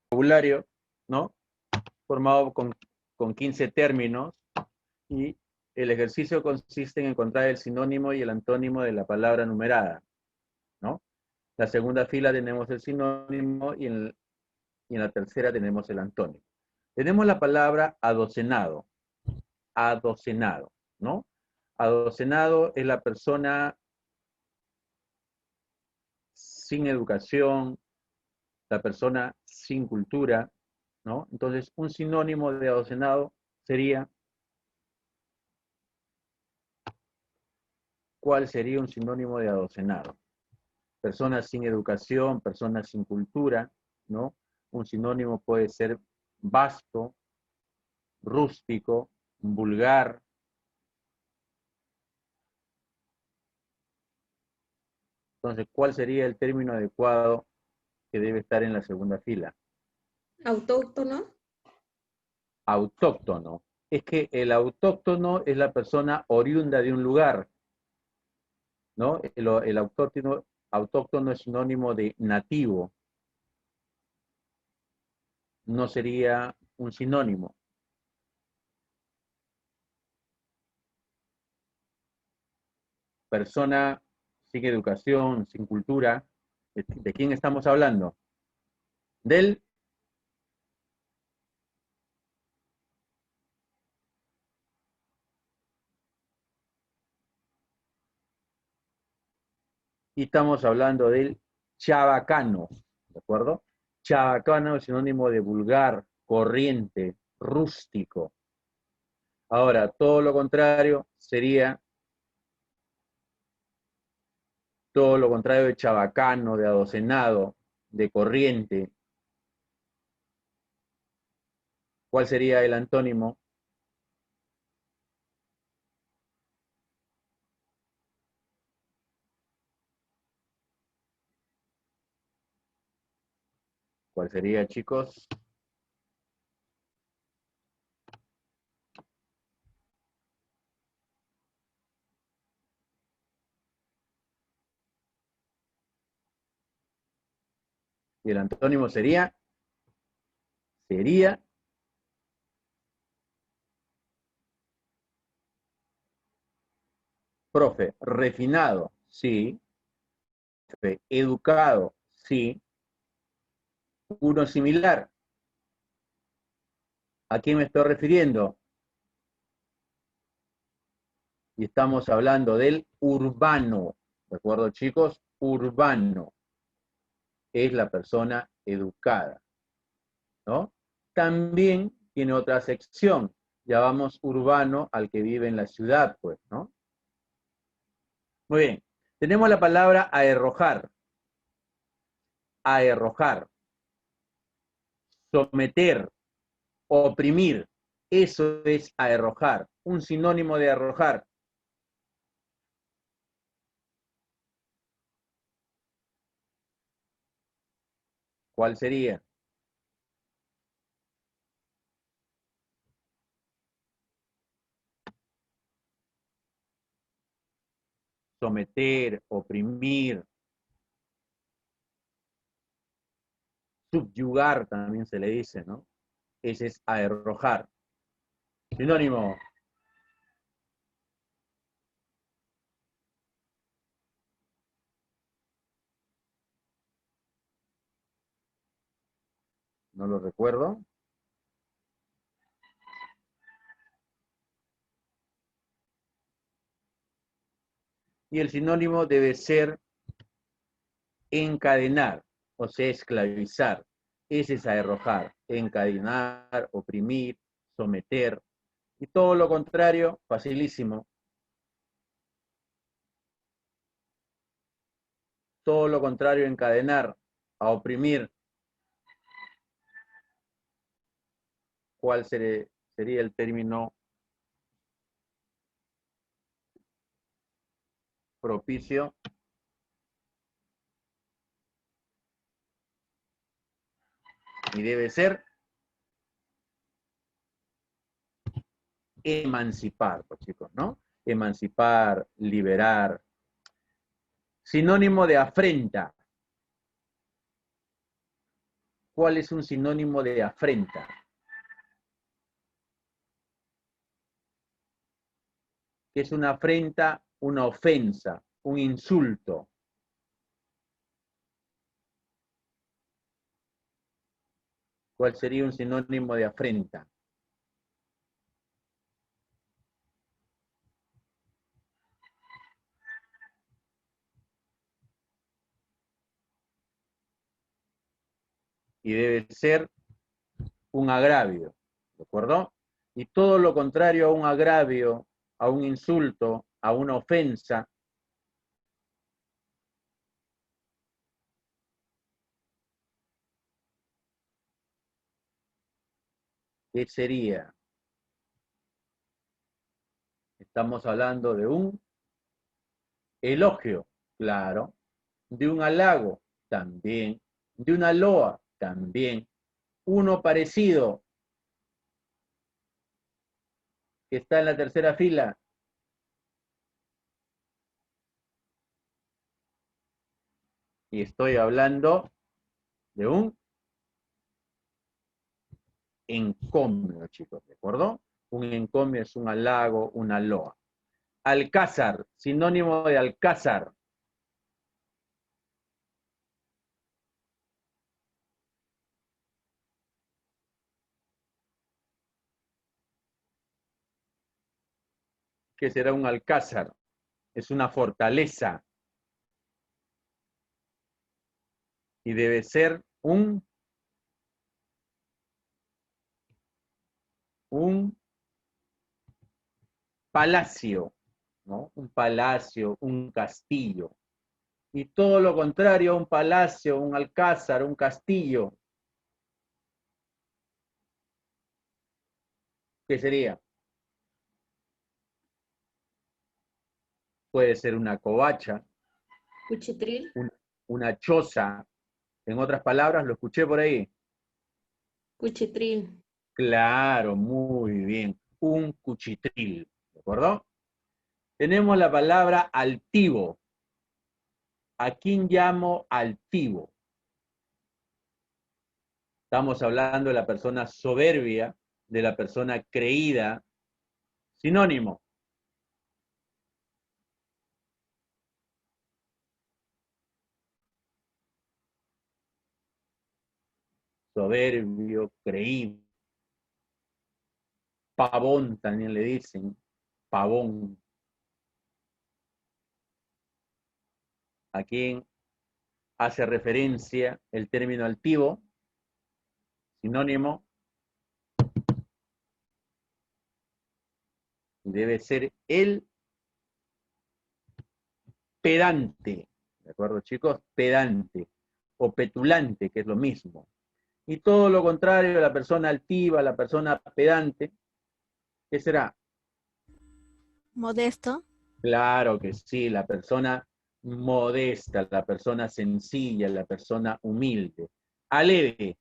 vocabulario, ¿no? Formado con 15 términos, y el ejercicio consiste en encontrar el sinónimo y el antónimo de la palabra numerada, ¿no? La segunda fila tenemos el sinónimo y en la tercera tenemos el antónimo. Tenemos la palabra adocenado, ¿no? Adocenado es la persona sin educación, la persona sin cultura, ¿no? Entonces, un sinónimo de adocenado sería, ¿cuál sería un sinónimo de adocenado? Personas sin educación, personas sin cultura, ¿no? Un sinónimo puede ser vasto, rústico, vulgar. Entonces, ¿cuál sería el término adecuado que debe estar en la segunda fila? Autóctono. Autóctono. Es que el autóctono es la persona oriunda de un lugar, ¿no? El autóctono es sinónimo de nativo. No sería un sinónimo. Persona sin educación, sin cultura. ¿De quién estamos hablando? Del y estamos hablando del chabacano, ¿de acuerdo? Chabacano es sinónimo de vulgar, corriente, rústico. Ahora, todo lo contrario sería todo lo contrario de chabacano, de adocenado, de corriente. ¿Cuál sería el antónimo? ¿Cuál sería, chicos? Y el antónimo sería, profe, refinado, sí. Profe, educado, sí. Uno similar. ¿A quién me estoy refiriendo? Y estamos hablando del urbano. ¿De acuerdo, chicos? Urbano es la persona educada, ¿no? También tiene otra sección. Llamamos urbano al que vive en la ciudad, pues, ¿no? Muy bien. Tenemos la palabra aerrojar. Aerrojar. Someter. Oprimir. Eso es aerrojar. Un sinónimo de arrojar. ¿Cuál sería? Someter, oprimir, subyugar también se le dice, ¿no? Ese es aerrojar. Sinónimo. No lo recuerdo. Y el sinónimo debe ser encadenar, o sea, esclavizar. Ese es aerrojar, encadenar, oprimir, someter. Y todo lo contrario, facilísimo. Todo lo contrario, encadenar, a oprimir. ¿Cuál sería el término propicio? Y debe ser emancipar, pues, chicos, ¿no? Emancipar, liberar. Sinónimo de afrenta. ¿cuál es un sinónimo de afrenta? ¿Qué es una afrenta? Una ofensa, un insulto. ¿Cuál sería un sinónimo de afrenta? Y debe ser un agravio, ¿de acuerdo? Y todo lo contrario a un agravio, a un insulto, a una ofensa, ¿qué sería? Estamos hablando de un elogio, claro, de un halago, también, de una loa, también, uno parecido, que está en la tercera fila, y estoy hablando de un encomio, chicos, ¿de acuerdo? Un encomio es un halago, una loa. Alcázar, sinónimo de alcázar. ¿Qué será un alcázar? Es una fortaleza y debe ser un palacio, ¿no? Un palacio, un castillo. Y todo lo contrario a un palacio, un alcázar, un castillo, ¿qué sería? Puede ser una covacha, Cuchitril. un- una choza. En otras palabras, lo escuché por ahí. Cuchitril. Claro, muy bien. Un cuchitril, ¿de acuerdo? Tenemos la palabra altivo. ¿A quién llamo altivo? Estamos hablando de la persona soberbia, de la persona creída. Sinónimo. Soberbio, creído. Pavón también le dicen. Pavón. ¿A quién hace referencia el término altivo? Sinónimo. Debe ser el pedante. ¿De acuerdo, chicos? Pedante. O petulante, que es lo mismo. Y todo lo contrario, la persona altiva, la persona pedante, ¿qué será? Modesto. Claro que sí, la persona modesta, la persona sencilla, la persona humilde. Aleve.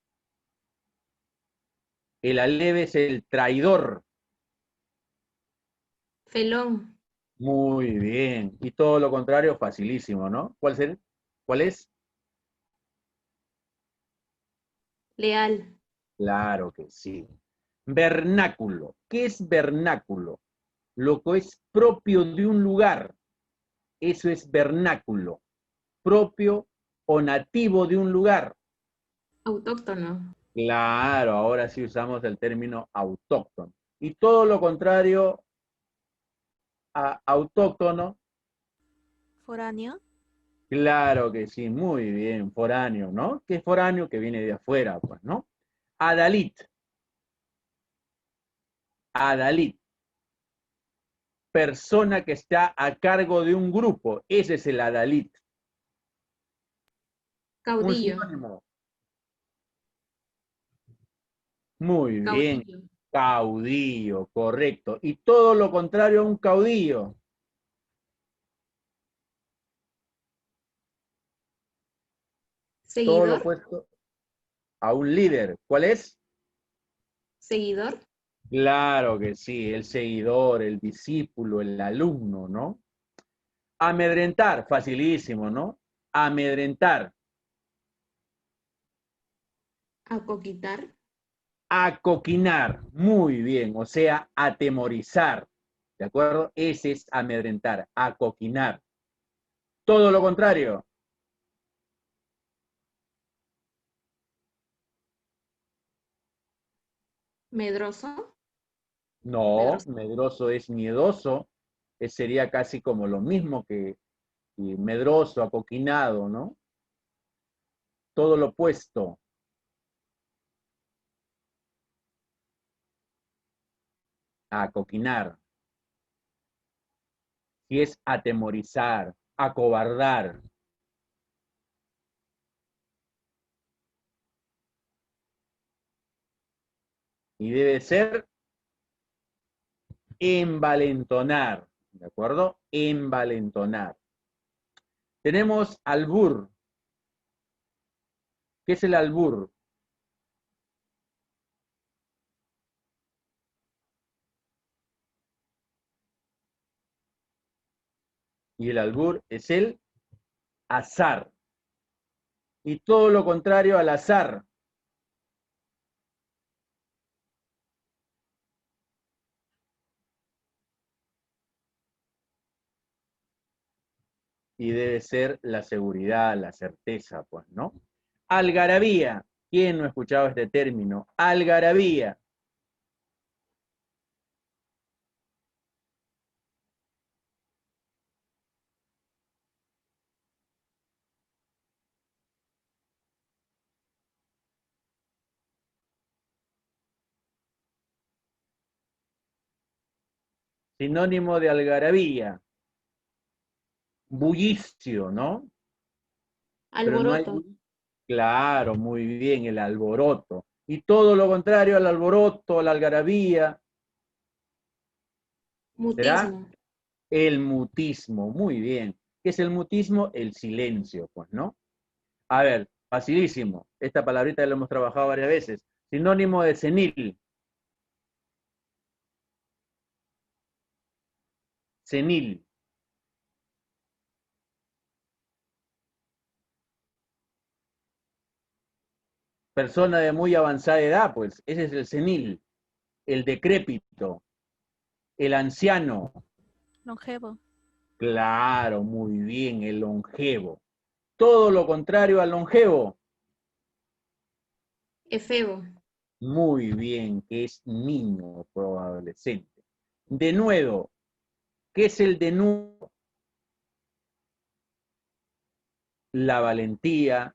El aleve es el traidor. Felón. Muy bien. Y todo lo contrario, facilísimo, ¿no? ¿Cuál es? Leal. Claro que sí. Vernáculo. ¿Qué es vernáculo? Lo que es propio de un lugar. Eso es vernáculo. Propio o nativo de un lugar. Autóctono. Claro, ahora sí usamos el término autóctono. Y todo lo contrario a autóctono, Foráneo. claro que sí, muy bien, foráneo, ¿no? ¿Qué es foráneo? Que viene de afuera, pues, ¿no? Adalid. Adalid. Persona que está a cargo de un grupo. Ese es el adalid. Un Caudillo. sinónimo. Muy bien. Caudillo. Caudillo, correcto. Y todo lo contrario a un caudillo. Todo lo Seguidor. opuesto a un líder. ¿Cuál es? Seguidor. Claro que sí, el seguidor, el discípulo, el alumno, ¿no? Amedrentar, facilísimo, ¿no? Amedrentar. Acoquitar. Acoquinar, muy bien, o sea, atemorizar, ¿de acuerdo? Ese es amedrentar, acoquinar. Todo lo contrario. Medroso. No, Medroso. medroso es miedoso, sería casi como lo mismo que medroso, acoquinado, ¿no? Todo lo opuesto. Acoquinar. Y es atemorizar, acobardar. Y debe ser envalentonar, ¿de acuerdo? Envalentonar. Tenemos albur. ¿Qué es el albur? Y el albur es el azar. Y todo lo contrario al azar. Y debe ser la seguridad, la certeza, pues, ¿no? Algarabía. ¿Quién no ha escuchado este término? Algarabía. Sinónimo de algarabía. Bullicio, ¿no? Pero no hay... Alboroto. Claro, muy bien, el alboroto. Y todo lo contrario al alboroto, a la algarabía, será Mutismo. el mutismo. Muy bien. ¿Qué es el mutismo? El silencio, pues, ¿no? A ver, facilísimo. Esta palabrita la hemos trabajado varias veces. Sinónimo de senil. Senil. Persona de muy avanzada edad, pues. Ese es el senil. El decrépito. El anciano. Longevo. Claro, muy bien. El longevo. Todo lo contrario al longevo. Efebo. Muy bien, que es niño o adolescente. Denuedo. ¿Qué es el denuedo? La valentía,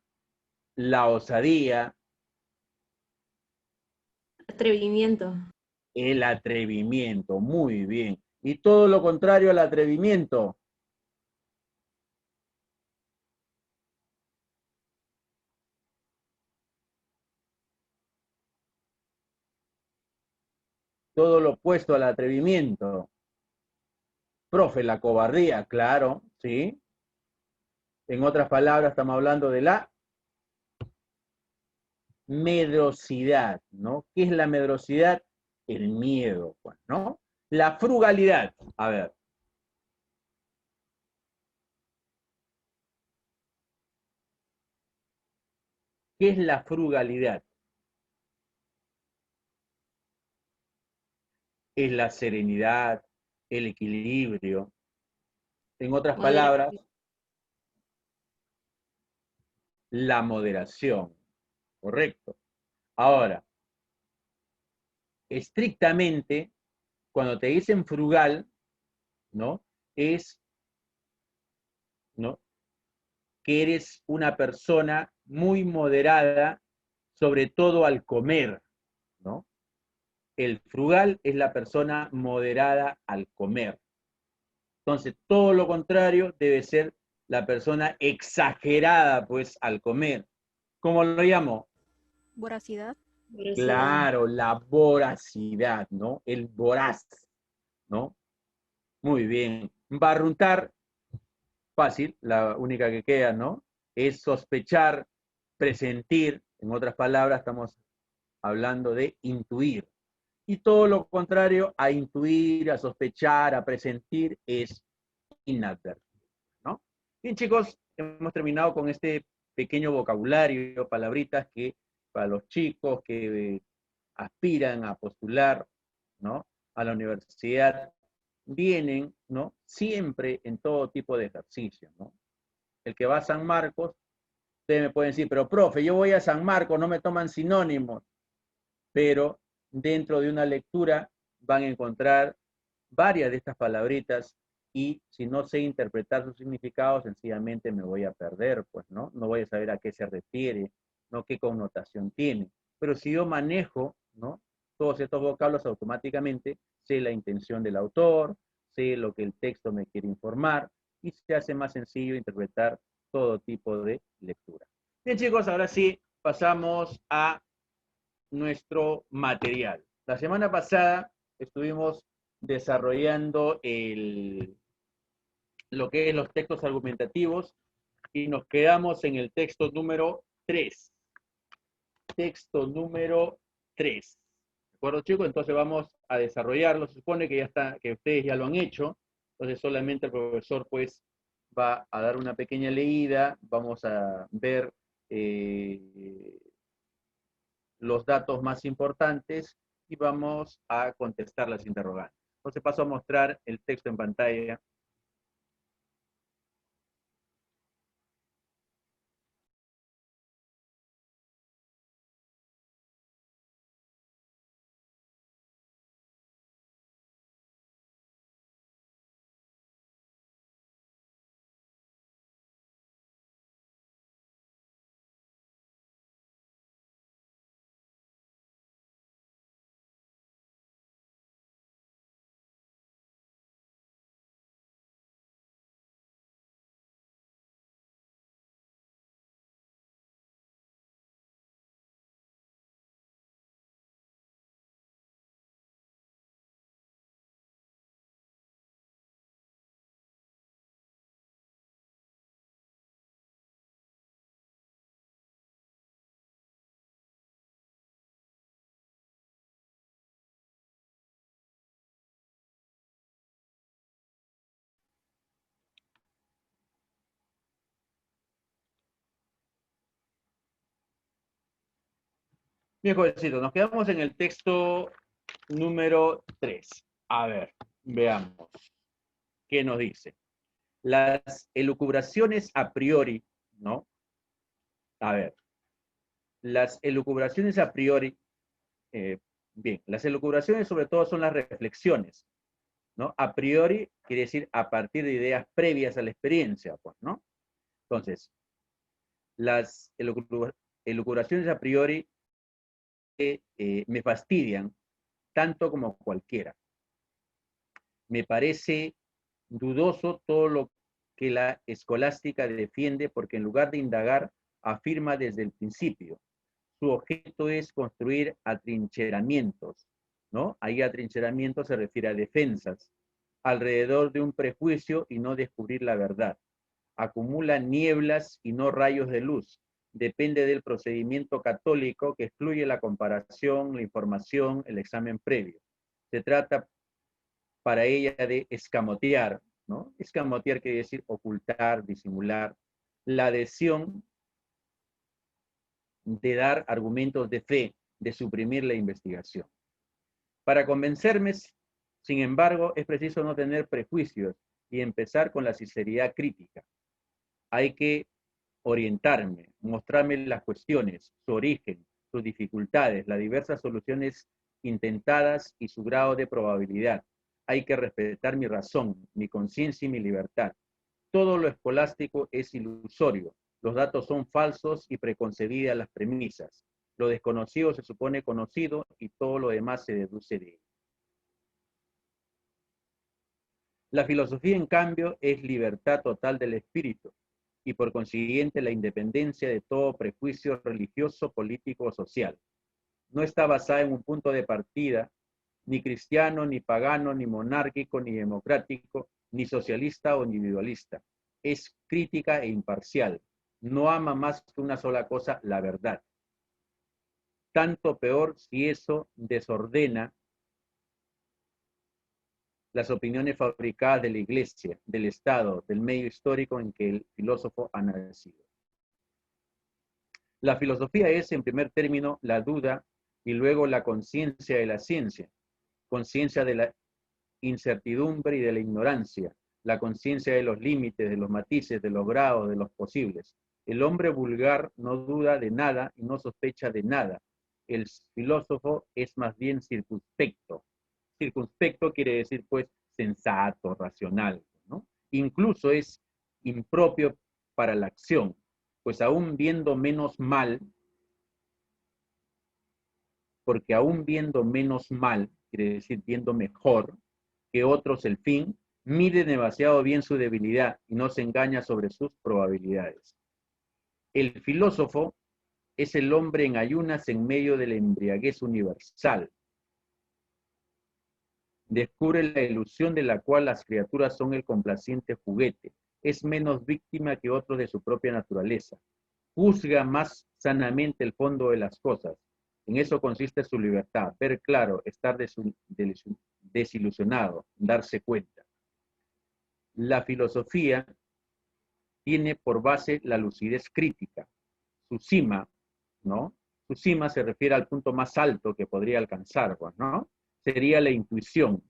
la osadía, Atrevimiento. el atrevimiento. Muy bien. Y todo lo contrario al atrevimiento. Todo lo opuesto al atrevimiento. Profe, la cobardía, claro, ¿sí? En otras palabras, estamos hablando de la medrosidad, ¿no? ¿Qué es la medrosidad? El miedo, pues, ¿no? La frugalidad. A ver, ¿qué es la frugalidad? Es la serenidad, el equilibrio. En otras palabras, Moderación. la moderación. Correcto. Ahora, estrictamente, cuando te dicen frugal, ¿no? Es, ¿no? Que eres una persona muy moderada, sobre todo al comer, ¿no? El frugal es la persona moderada al comer. Entonces, todo lo contrario debe ser la persona exagerada, pues, al comer. ¿Cómo lo llamo? Voracidad. Velocidad. Claro, la voracidad, ¿no? El voraz, ¿no? Muy bien. Barruntar, fácil, la única que queda, ¿no? Es sospechar, presentir, en otras palabras, estamos hablando de intuir. Y todo lo contrario a intuir, a sospechar, a presentir, es inadvertir, ¿no? Bien, chicos, hemos terminado con este pequeño vocabulario, palabritas que para los chicos que aspiran a postular, ¿no?, a la universidad, vienen, ¿no?, siempre en todo tipo de ejercicios, ¿no? El que va a San Marcos, ustedes me pueden decir, pero profe, yo voy a San Marcos, no me toman sinónimos, pero dentro de una lectura van a encontrar varias de estas palabritas y si no sé interpretar su significado, sencillamente me voy a perder, pues, ¿no? No voy a saber a qué se refiere, ¿no?, qué connotación tiene. Pero si yo manejo, ¿no?, todos estos vocablos, automáticamente sé la intención del autor, sé lo que el texto me quiere informar y se hace más sencillo interpretar todo tipo de lectura. Bien, chicos, ahora sí pasamos a nuestro material. La semana pasada estuvimos desarrollando lo que es los textos argumentativos y nos quedamos en el texto número 3. Texto número 3. ¿De acuerdo, chicos? Entonces vamos a desarrollarlo. Se supone que ya está, que ustedes ya lo han hecho. Entonces solamente el profesor pues va a dar una pequeña leída. Vamos a ver los datos más importantes y vamos a contestar las interrogantes. Entonces paso a mostrar el texto en pantalla. Bien, jovencito, nos quedamos en el texto número 3. A ver, veamos. ¿Qué nos dice? Las elucubraciones a priori, ¿no? A ver, las elucubraciones a priori, bien, las elucubraciones sobre todo son las reflexiones, ¿no? A priori quiere decir a partir de ideas previas a la experiencia, pues, ¿no? Entonces, las elucubraciones a priori me fastidian tanto como cualquiera. Me parece dudoso todo lo que la escolástica defiende porque en lugar de indagar, afirma desde el principio. Su objeto es construir atrincheramientos, ¿no? Ahí atrincheramiento se refiere a defensas, alrededor de un prejuicio y no descubrir la verdad. Acumula nieblas y no rayos de luz. Depende del procedimiento católico que excluye la comparación, la información, el examen previo. Se trata para ella de escamotear, ¿no? Escamotear quiere decir ocultar, disimular. La adhesión de dar argumentos de fe, de suprimir la investigación. Para convencerme, sin embargo, es preciso no tener prejuicios y empezar con la sinceridad crítica. Hay que orientarme, mostrarme las cuestiones, su origen, sus dificultades, las diversas soluciones intentadas y su grado de probabilidad. Hay que respetar mi razón, mi conciencia y mi libertad. Todo lo escolástico es ilusorio. Los datos son falsos y preconcebidas las premisas. Lo desconocido se supone conocido y todo lo demás se deduce de él. La filosofía, en cambio, es libertad total del espíritu y por consiguiente la independencia de todo prejuicio religioso, político o social. No está basada en un punto de partida, ni cristiano, ni pagano, ni monárquico, ni democrático, ni socialista o individualista. Es crítica e imparcial. No ama más que una sola cosa, la verdad. Tanto peor si eso desordena las opiniones fabricadas de la Iglesia, del Estado, del medio histórico en que el filósofo ha nacido. La filosofía es, en primer término, la duda y luego la conciencia de la ciencia, conciencia de la incertidumbre y de la ignorancia, la conciencia de los límites, de los matices, de los grados, de los posibles. El hombre vulgar no duda de nada y no sospecha de nada. El filósofo es más bien circunspecto. Circunspecto quiere decir, pues, sensato, racional, ¿no? Incluso es impropio para la acción, pues aún viendo menos mal, porque aún viendo menos mal, quiere decir viendo mejor que otros el fin, mide demasiado bien su debilidad y no se engaña sobre sus probabilidades. El filósofo es el hombre en ayunas en medio de la embriaguez universal. Descubre la ilusión de la cual las criaturas son el complaciente juguete. Es menos víctima que otros de su propia naturaleza. Juzga más sanamente el fondo de las cosas. En eso consiste su libertad, ver claro, estar desilusionado, darse cuenta. La filosofía tiene por base la lucidez crítica. Su cima, ¿no? Su cima se refiere al punto más alto que podría alcanzar, pues, ¿no? Sería la intuición.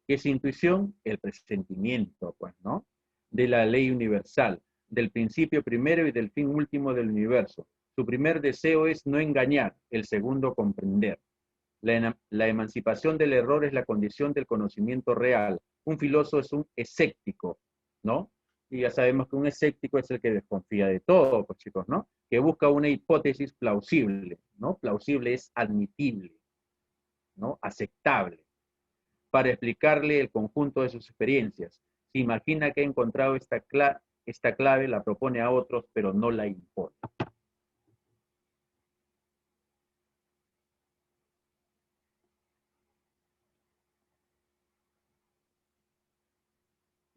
¿Qué es intuición? El presentimiento, pues, ¿no? De la ley universal, del principio primero y del fin último del universo. Su primer deseo es no engañar, el segundo comprender. La emancipación del error es la condición del conocimiento real. Un filósofo es un escéptico, ¿no? Y ya sabemos que un escéptico es el que desconfía de todo, pues, chicos, ¿no? Que busca una hipótesis plausible, ¿no? Plausible es admitible, ¿no? Aceptable, para explicarle el conjunto de sus experiencias. Se imagina que ha encontrado esta clave, la propone a otros, pero no la impone.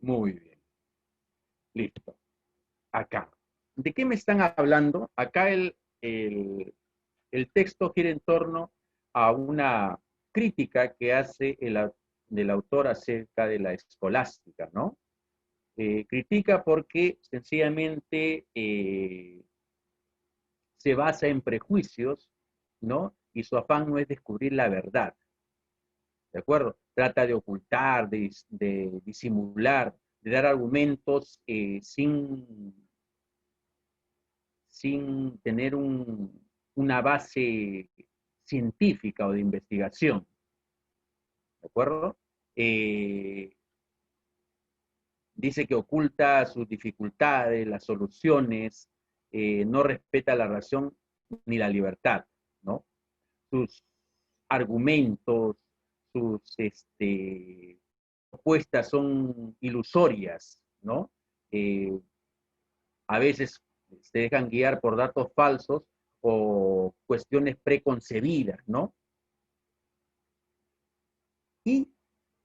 Muy bien. Listo. Acá. ¿De qué me están hablando? Acá el texto gira en torno a una crítica que hace del autor acerca de la escolástica, ¿no? Critica porque sencillamente se basa en prejuicios, ¿no? Y su afán no es descubrir la verdad, ¿de acuerdo? Trata de ocultar, de disimular, de dar argumentos sin tener una base científica o de investigación, ¿de acuerdo? Dice que oculta sus dificultades, las soluciones, no respeta la razón ni la libertad, ¿no? Sus argumentos, sus propuestas son ilusorias, ¿no? A veces se dejan guiar por datos falsos o cuestiones preconcebidas, ¿no? Y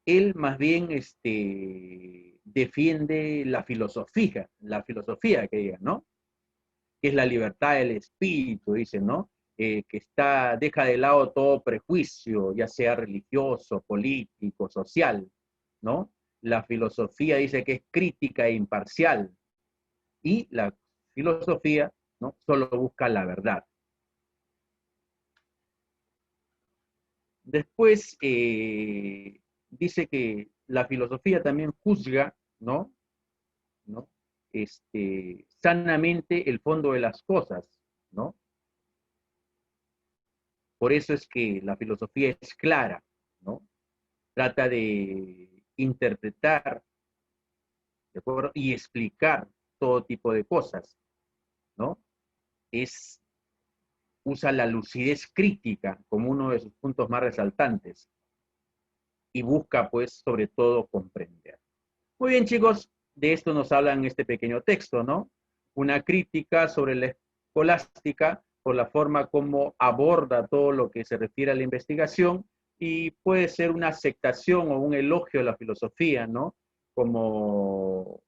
él más bien defiende la filosofía que diga, ¿no? Que es la libertad del espíritu, dice, ¿no? Que deja de lado todo prejuicio, ya sea religioso, político, social, ¿no? La filosofía dice que es crítica e imparcial, y la filosofía, ¿no? Solo busca la verdad. Después dice que la filosofía también juzga, ¿no? ¿No? Sanamente el fondo de las cosas, ¿no? Por eso es que la filosofía es clara, ¿no? Trata de interpretar, ¿de acuerdo? Y explicar todo tipo de cosas, ¿no? Usa la lucidez crítica como uno de sus puntos más resaltantes y busca, pues, sobre todo comprender. Muy bien, chicos, de esto nos habla en este pequeño texto, ¿no? Una crítica sobre la escolástica por la forma como aborda todo lo que se refiere a la investigación, y puede ser una aceptación o un elogio de la filosofía, ¿no? Como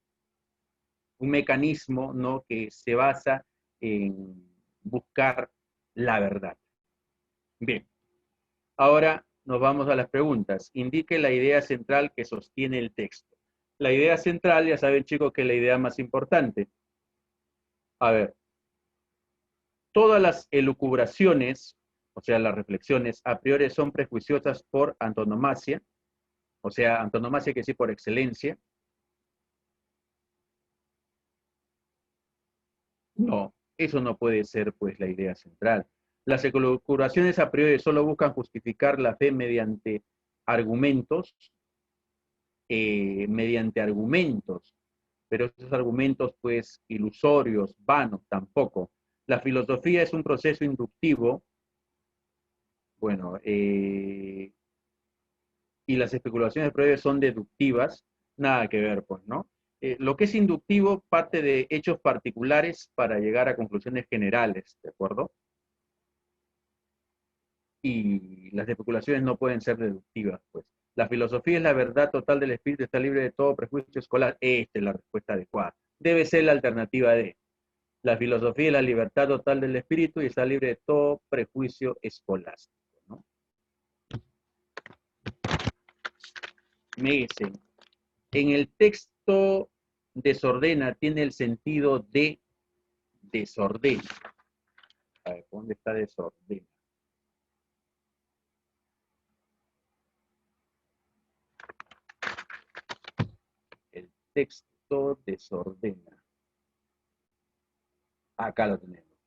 un mecanismo, ¿no? Que se basa en buscar la verdad. Bien, ahora nos vamos a las preguntas. Indique la idea central que sostiene el texto. La idea central, ya saben, chicos, que es la idea más importante. A ver, Todas las elucubraciones, o sea, las reflexiones, a priori son prejuiciosas por antonomasia, o sea, antonomasia quiere decir por excelencia. No, eso no puede ser, pues, la idea central. Las elucubraciones a priori solo buscan justificar la fe mediante argumentos, pero esos argumentos, pues, ilusorios, vanos, tampoco. La filosofía es un proceso inductivo, bueno, y las especulaciones previas son deductivas, nada que ver, pues, ¿no? Lo que es inductivo parte de hechos particulares para llegar a conclusiones generales, ¿de acuerdo? Y las especulaciones no pueden ser deductivas, pues. La filosofía es la verdad total del espíritu, está libre de todo prejuicio escolar. Esta es la respuesta adecuada. Debe ser la alternativa D. La filosofía es la libertad total del espíritu y está libre de todo prejuicio escolástico, ¿no? Me dicen, en el texto desordena tiene el sentido de desordena. A ver, ¿dónde está desordena? El texto desordena. Acá lo tenemos.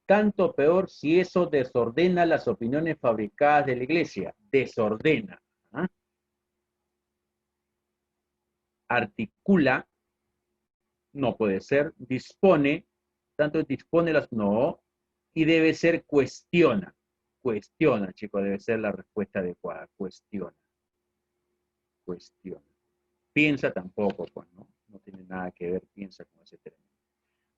Tanto peor si eso desordena las opiniones fabricadas de la iglesia. Desordena. ¿Ah? Articula, no puede ser. Dispone, tanto dispone las... No. Y debe ser cuestiona. Cuestiona, chicos, debe ser la respuesta adecuada. Cuestiona. Cuestiona. Piensa tampoco, pues, ¿no? No tiene nada que ver, piensa con ese término.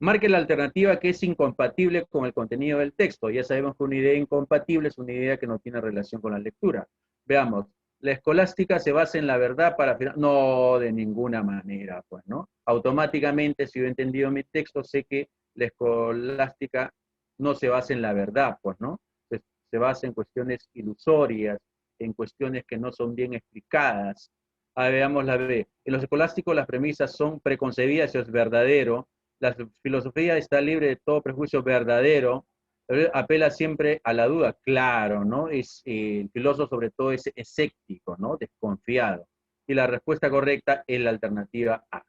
Marque la alternativa que es incompatible con el contenido del texto. Ya sabemos que una idea incompatible es una idea que no tiene relación con la lectura. Veamos, la escolástica se basa en la verdad para... No, de ninguna manera, pues, ¿no? Automáticamente, si yo he entendido mi texto, sé que la escolástica no se basa en la verdad, pues, ¿no? Se basa en cuestiones ilusorias, en cuestiones que no son bien explicadas. A ver, veamos la B. En los escolásticos las premisas son preconcebidas, eso es verdadero. La filosofía está libre de todo prejuicio verdadero, apela siempre a la duda, claro, ¿no? El filósofo sobre todo es escéptico, ¿no? Desconfiado. Y la respuesta correcta es la alternativa A.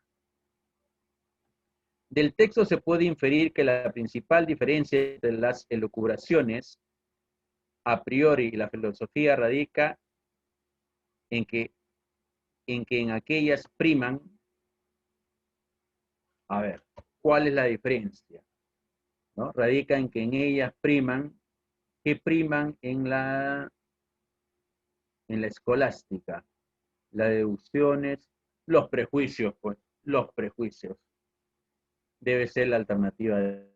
Del texto se puede inferir que la principal diferencia entre las elucubraciones a priori y la filosofía radica en que en aquellas priman, a ver, ¿cuál es la diferencia? ¿No? Radica en que en ellas priman, que priman en la escolástica, las deducciones, los prejuicios, pues, los prejuicios. Debe ser la alternativa de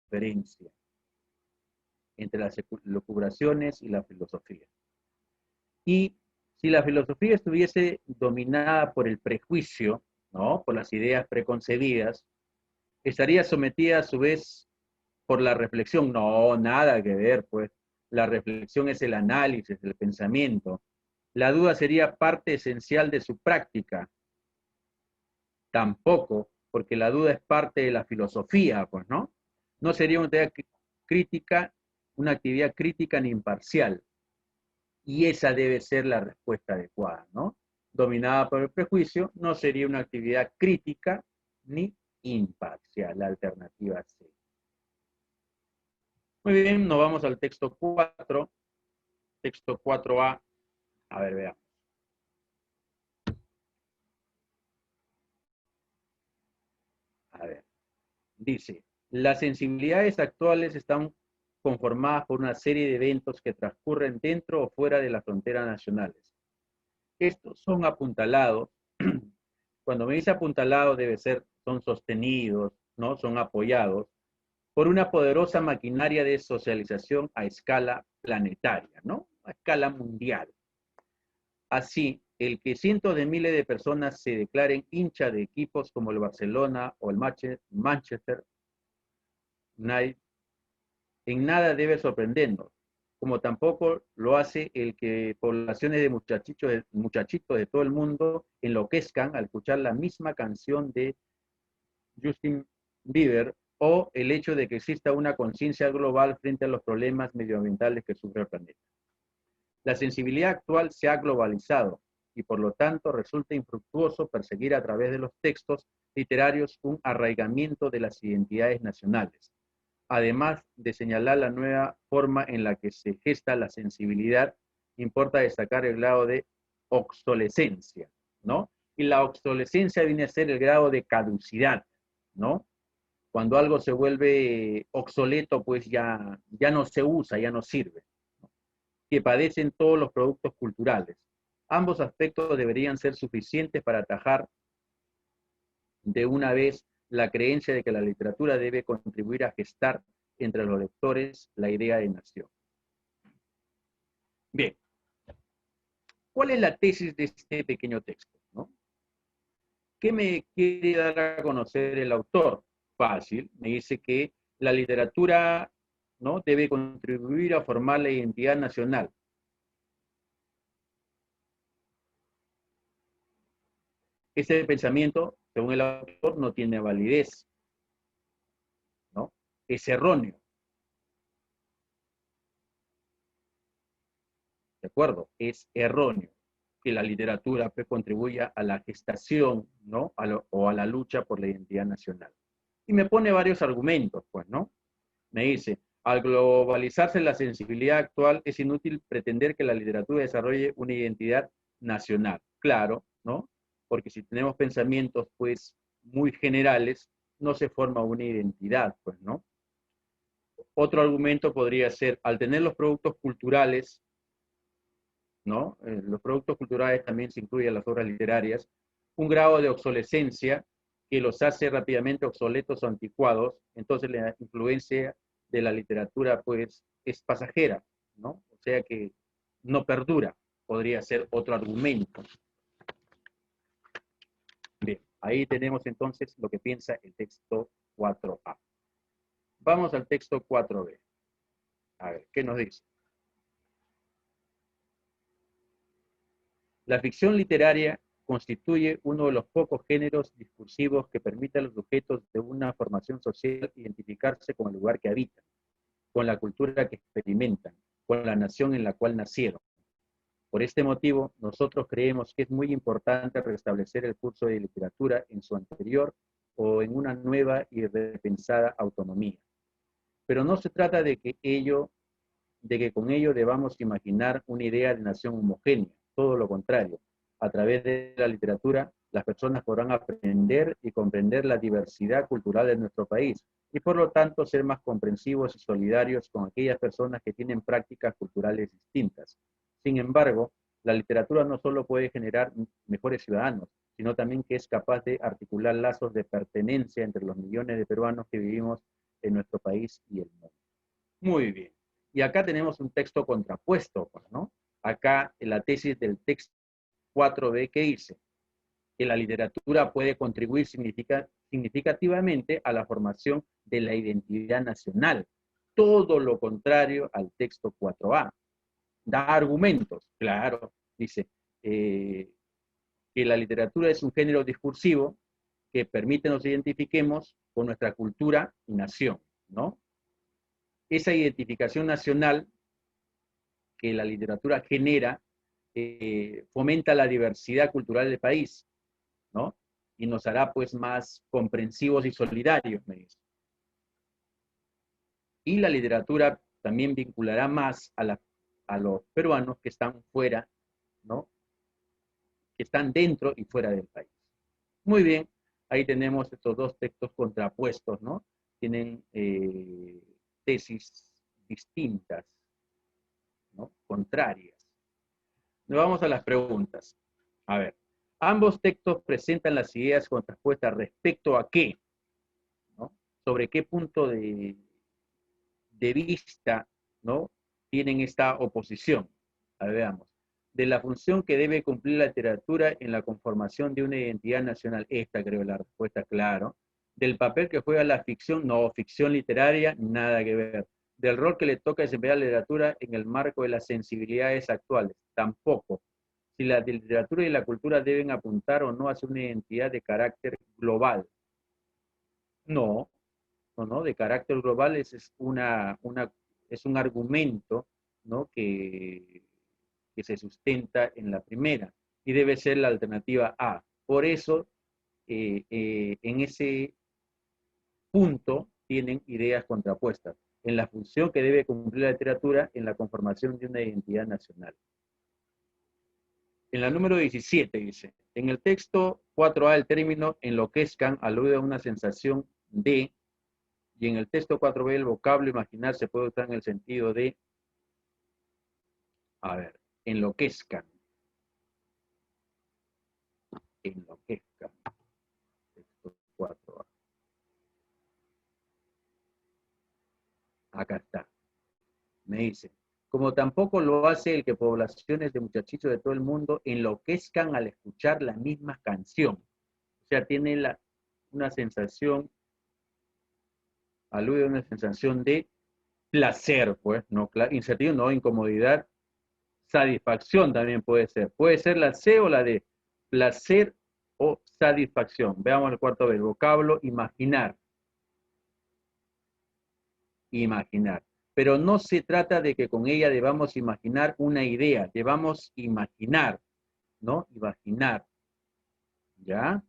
diferencia entre las elucubraciones y la filosofía. Y si la filosofía estuviese dominada por el prejuicio, ¿no? Por las ideas preconcebidas, estaría sometida a su vez por la reflexión. No, nada que ver, pues. La reflexión es el análisis, el pensamiento. La duda sería parte esencial de su práctica. Tampoco, porque la duda es parte de la filosofía, pues, ¿no? No sería una actividad crítica ni imparcial. Y esa debe ser la respuesta adecuada, ¿no? Dominada por el prejuicio, no sería una actividad crítica ni imparcial, la alternativa C. Muy bien, nos vamos al texto 4, texto 4A. A ver, veamos. A ver, dice, las sensibilidades actuales están conformadas por una serie de eventos que transcurren dentro o fuera de las fronteras nacionales. Estos son apuntalados. Cuando me dice apuntalado debe ser, son sostenidos, ¿no? Son apoyados por una poderosa maquinaria de socialización a escala planetaria, ¿no? A escala mundial. Así, el que cientos de miles de personas se declaren hincha de equipos como el Barcelona o el Manchester United, en nada debe sorprendernos, como tampoco lo hace el que poblaciones de muchachitos de todo el mundo enloquezcan al escuchar la misma canción de Justin Bieber o el hecho de que exista una conciencia global frente a los problemas medioambientales que sufre el planeta. La sensibilidad actual se ha globalizado y por lo tanto resulta infructuoso perseguir a través de los textos literarios un arraigamiento de las identidades nacionales, además de señalar la nueva forma en la que se gesta la sensibilidad. Importa destacar el grado de obsolescencia, ¿no? Y la obsolescencia viene a ser el grado de caducidad, ¿no? Cuando algo se vuelve obsoleto, pues ya no se usa, ya no sirve, ¿no? Que padecen todos los productos culturales. Ambos aspectos deberían ser suficientes para atajar de una vez la creencia de que la literatura debe contribuir a gestar entre los lectores la idea de nación. Bien, ¿cuál es la tesis de este pequeño texto, ¿no? ¿Qué me quiere dar a conocer el autor? Fácil, me dice que la literatura, ¿no?, debe contribuir a formar la identidad nacional. Ese pensamiento, según el autor, no tiene validez, ¿no? Es erróneo. ¿De acuerdo? Es erróneo que la literatura pues, contribuya a la gestación, ¿no?, o a la lucha por la identidad nacional. Y me pone varios argumentos, pues, ¿no? Me dice, al globalizarse la sensibilidad actual, es inútil pretender que la literatura desarrolle una identidad nacional. Claro, ¿no? Porque si tenemos pensamientos, pues, muy generales, no se forma una identidad, pues, ¿no? Otro argumento podría ser, al tener los productos culturales, ¿no? Los productos culturales también se incluyen las obras literarias, un grado de obsolescencia que los hace rápidamente obsoletos o anticuados, entonces la influencia de la literatura pues es pasajera, ¿no? O sea que no perdura, podría ser otro argumento. Bien, ahí tenemos entonces lo que piensa el texto 4A. Vamos al texto 4B. A ver, ¿qué nos dice? La ficción literaria constituye uno de los pocos géneros discursivos que permite a los sujetos de una formación social identificarse con el lugar que habitan, con la cultura que experimentan, con la nación en la cual nacieron. Por este motivo, nosotros creemos que es muy importante restablecer el curso de literatura en su anterior o en una nueva y repensada autonomía. Pero no se trata de que con ello debamos imaginar una idea de nación homogénea, todo lo contrario. A través de la literatura, las personas podrán aprender y comprender la diversidad cultural de nuestro país y por lo tanto ser más comprensivos y solidarios con aquellas personas que tienen prácticas culturales distintas. Sin embargo, la literatura no solo puede generar mejores ciudadanos, sino también que es capaz de articular lazos de pertenencia entre los millones de peruanos que vivimos en nuestro país y el mundo. Muy bien. Y acá tenemos un texto contrapuesto, ¿no? Acá en la tesis del texto 4B que dice que la literatura puede contribuir significativamente a la formación de la identidad nacional. Todo lo contrario al texto 4A. Da argumentos, claro, dice que la literatura es un género discursivo que permite nos identifiquemos con nuestra cultura y nación, ¿no? Esa identificación nacional que la literatura genera fomenta la diversidad cultural del país, ¿no? Y nos hará pues más comprensivos y solidarios, me dice. Y la literatura también vinculará más a los peruanos que están fuera, ¿no? Que están dentro y fuera del país. Muy bien, ahí tenemos estos dos textos contrapuestos, ¿no? Tienen tesis distintas, ¿no? Contrarias. Nos vamos a las preguntas. A ver, ambos textos presentan las ideas contrapuestas respecto a qué, ¿no? Sobre qué punto de vista, ¿no?, tienen esta oposición. A ver, veamos. De la función que debe cumplir la literatura en la conformación de una identidad nacional. Esta creo la respuesta, claro. Del papel que juega la ficción, no, ficción literaria, nada que ver. Del rol que le toca desempeñar la literatura en el marco de las sensibilidades actuales, tampoco. Si la literatura y la cultura deben apuntar o no a ser una identidad de carácter global. No, ¿no? De carácter global es un argumento, ¿no? que se sustenta en la primera y debe ser la alternativa A. Por eso, en ese punto tienen ideas contrapuestas en la función que debe cumplir la literatura en la conformación de una identidad nacional. En la número 17 dice, en el texto 4A el término enloquezcan alude a una sensación de, y en el texto 4B el vocablo imaginar se puede usar en el sentido de, a ver, enloquezcan. Enloquezcan. Texto 4A. Acá está. Me dice, como tampoco lo hace el que poblaciones de muchachitos de todo el mundo enloquezcan al escuchar la misma canción. O sea, tiene una sensación, alude a una sensación de placer, pues, no, incertidumbre, no, incomodidad, satisfacción también puede ser. Puede ser la C o la D, placer o satisfacción. Veamos el cuarto del vocablo, imaginar. Imaginar. Pero no se trata de que con ella debamos imaginar una idea, debamos imaginar, ¿no? Imaginar. ¿Ya?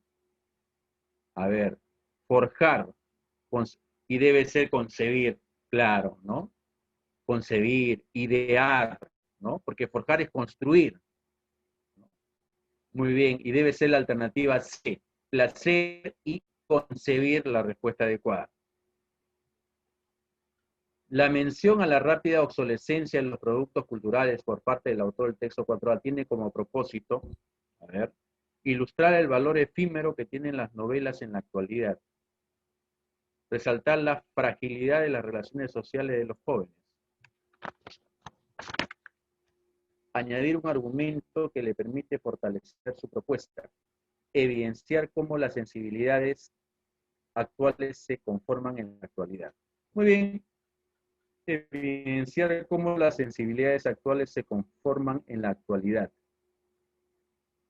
A ver, forjar, y debe ser concebir, claro, ¿no? Concebir, idear, ¿no? Porque forjar es construir. Muy bien, y debe ser la alternativa C, placer y concebir la respuesta adecuada. La mención a la rápida obsolescencia de los productos culturales por parte del autor del texto 4A tiene como propósito, a ver, ilustrar el valor efímero que tienen las novelas en la actualidad, resaltar la fragilidad de las relaciones sociales de los jóvenes, añadir un argumento que le permite fortalecer su propuesta, evidenciar cómo las sensibilidades actuales se conforman en la actualidad. Muy bien, evidenciar cómo las sensibilidades actuales se conforman en la actualidad.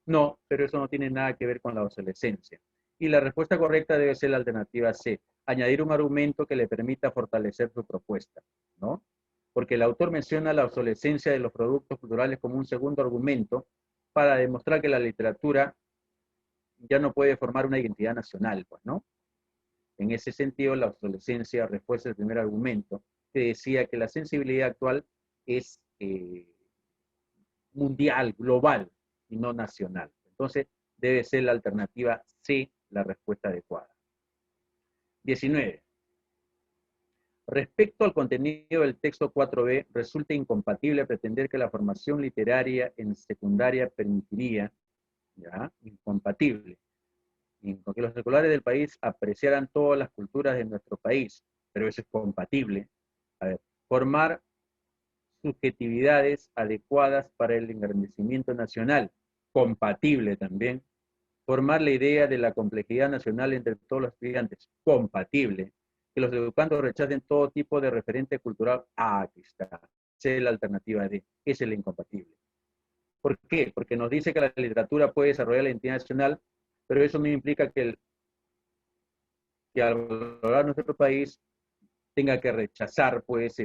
No, pero eso no tiene nada que ver con la obsolescencia. Y la respuesta correcta debe ser la alternativa C, añadir un argumento que le permita fortalecer su propuesta, ¿no? Porque el autor menciona la obsolescencia de los productos culturales como un segundo argumento para demostrar que la literatura ya no puede formar una identidad nacional, pues, ¿no? En ese sentido, la obsolescencia refuerza el primer argumento, que decía que la sensibilidad actual es mundial, global, y no nacional. Entonces, debe ser la alternativa C, la respuesta adecuada. 19. Respecto al contenido del texto 4B, resulta incompatible pretender que la formación literaria en secundaria permitiría, ¿ya? Incompatible, que los escolares del país apreciaran todas las culturas de nuestro país, pero eso es compatible. A ver, formar subjetividades adecuadas para el engrandecimiento nacional, compatible también. Formar la idea de la complejidad nacional entre todos los estudiantes, compatible. Que los educandos rechacen todo tipo de referente cultural, aquí está. Esa es la alternativa D, es el incompatible. ¿Por qué? Porque nos dice que la literatura puede desarrollar la identidad nacional, pero eso no implica que al valorar nuestro país tenga que rechazar, pues,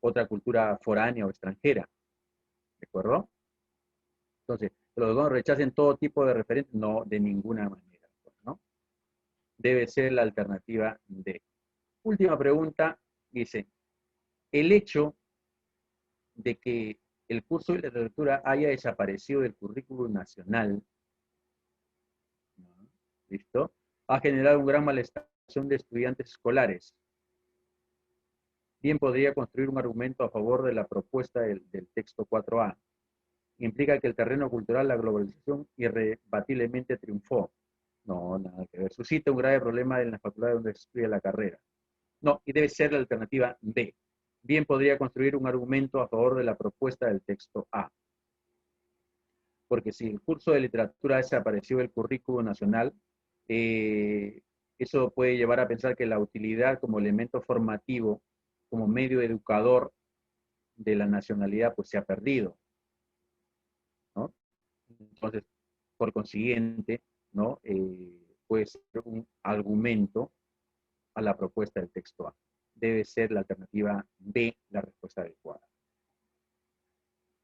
otra cultura foránea o extranjera. ¿De acuerdo? Entonces, los dos rechacen todo tipo de referentes, no, de ninguna manera, ¿no? Debe ser la alternativa D. Última pregunta, dice, el hecho de que el curso de literatura haya desaparecido del currículum nacional, ¿no? ¿Listo? Ha generado un gran malestar de estudiantes escolares. Bien podría construir un argumento a favor de la propuesta del texto 4A. Implica que el terreno cultural, la globalización, irrebatiblemente triunfó. No, nada que ver. Suscita un grave problema en la facultad donde se estudia la carrera. No, y debe ser la alternativa B. Bien podría construir un argumento a favor de la propuesta del texto A. Porque si el curso de literatura desapareció del currículo nacional, eso puede llevar a pensar que la utilidad como elemento formativo, como medio educador de la nacionalidad, pues se ha perdido, ¿no? Entonces, por consiguiente, ¿no? Puede ser un argumento a la propuesta del texto A. Debe ser la alternativa B la respuesta adecuada.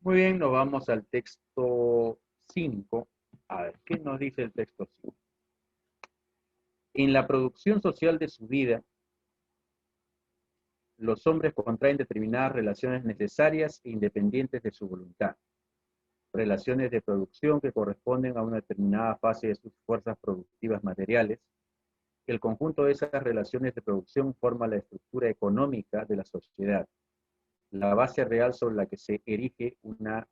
Muy bien, nos vamos al texto 5. A ver, ¿qué nos dice el texto 5? En la producción social de su vida, los hombres contraen determinadas relaciones necesarias e independientes de su voluntad. Relaciones de producción que corresponden a una determinada fase de sus fuerzas productivas materiales. El conjunto de esas relaciones de producción forma la estructura económica de la sociedad, la base real sobre la que se erige una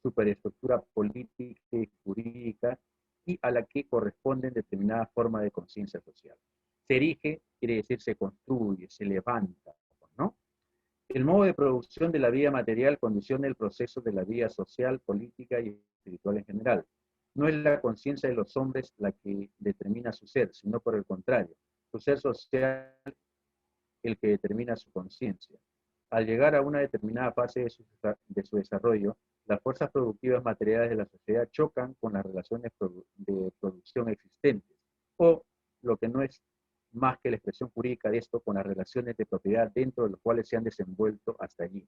superestructura política y jurídica y a la que corresponden determinadas formas de conciencia social. Se erige, quiere decir se construye, se levanta, ¿no? El modo de producción de la vida material condiciona el proceso de la vida social, política y espiritual en general. No es la conciencia de los hombres la que determina su ser, sino por el contrario, su ser social el que determina su conciencia. Al llegar a una determinada fase de su desarrollo, las fuerzas productivas materiales de la sociedad chocan con las relaciones de producción existentes, o, lo que no es más que la expresión jurídica de esto, con las relaciones de propiedad dentro de las cuales se han desenvuelto hasta allí.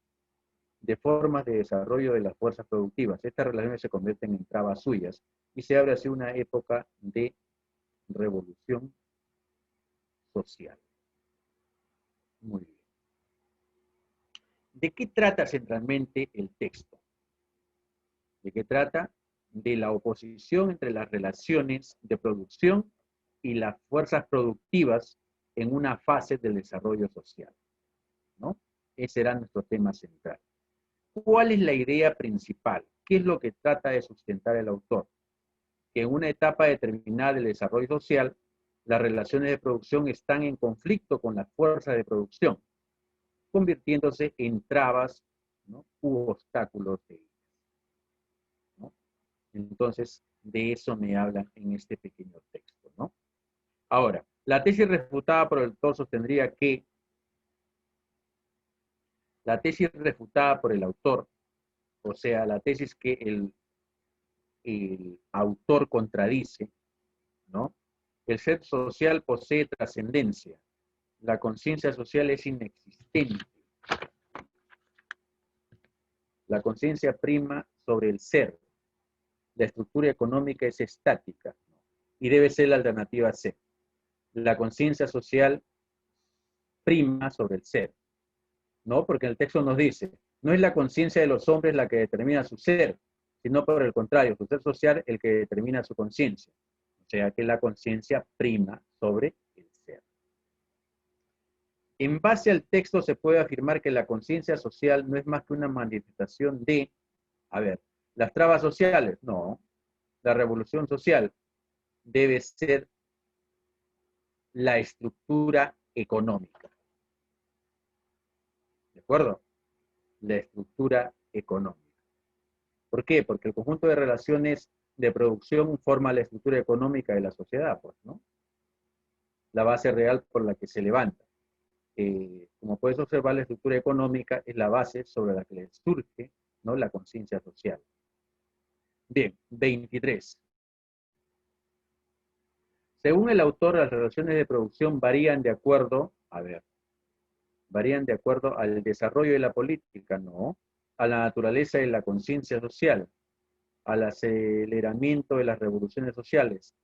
De formas de desarrollo de las fuerzas productivas, estas relaciones se convierten en trabas suyas y se abre así una época de revolución social. Muy bien. ¿De qué trata centralmente el texto? ¿De qué trata? De la oposición entre las relaciones de producción y las fuerzas productivas en una fase del desarrollo social, ¿no? Ese era nuestro tema central. ¿Cuál es la idea principal? ¿Qué es lo que trata de sustentar el autor? Que en una etapa determinada del desarrollo social, las relaciones de producción están en conflicto con las fuerzas de producción, convirtiéndose en trabas, ¿no?, u obstáculos de ellas, ¿no? Entonces, de eso me hablan en este pequeño texto, ¿no? Ahora, la tesis refutada por el autor sostendría que la tesis refutada por el autor, o sea, la tesis que el autor contradice, ¿no? El ser social posee trascendencia. La conciencia social es inexistente. La conciencia prima sobre el ser. La estructura económica es estática, ¿no?, y debe ser la alternativa C. La conciencia social prima sobre el ser, ¿no? Porque el texto nos dice, no es la conciencia de los hombres la que determina su ser, sino por el contrario, su ser social el que determina su conciencia. O sea que la conciencia prima sobre el ser. En base al texto se puede afirmar que la conciencia social no es más que una manifestación de, a ver, las trabas sociales, no, la revolución social debe ser la estructura económica. ¿De acuerdo? La estructura económica. ¿Por qué? Porque el conjunto de relaciones de producción forma la estructura económica de la sociedad, pues, ¿no? La base real por la que se levanta. Como puedes observar, la estructura económica es la base sobre la que surge, ¿no?, la conciencia social. Bien, 23. Según el autor, las relaciones de producción varían de acuerdo, a ver, varían de acuerdo al desarrollo de la política, no, a la naturaleza de la conciencia social, al aceleramiento de las revoluciones sociales,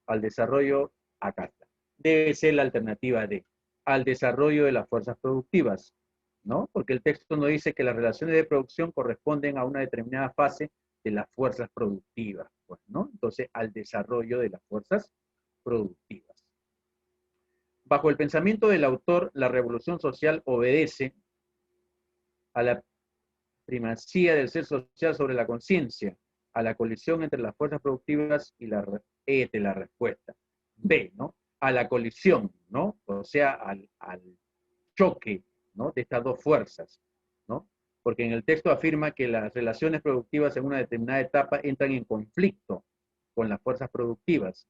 al desarrollo, acá está, debe ser la alternativa D, al desarrollo de las fuerzas productivas, ¿no? Porque el texto nos dice que las relaciones de producción corresponden a una determinada fase de las fuerzas productivas, pues, ¿no? Entonces, al desarrollo de las fuerzas productivas. Bajo el pensamiento del autor, la revolución social obedece a la primacía del ser social sobre la conciencia, a la colisión entre las fuerzas productivas y la respuesta. B, ¿no? A la colisión, ¿no? O sea, al choque, ¿no?, de estas dos fuerzas, ¿no? Porque en el texto afirma que las relaciones productivas en una determinada etapa entran en conflicto con las fuerzas productivas.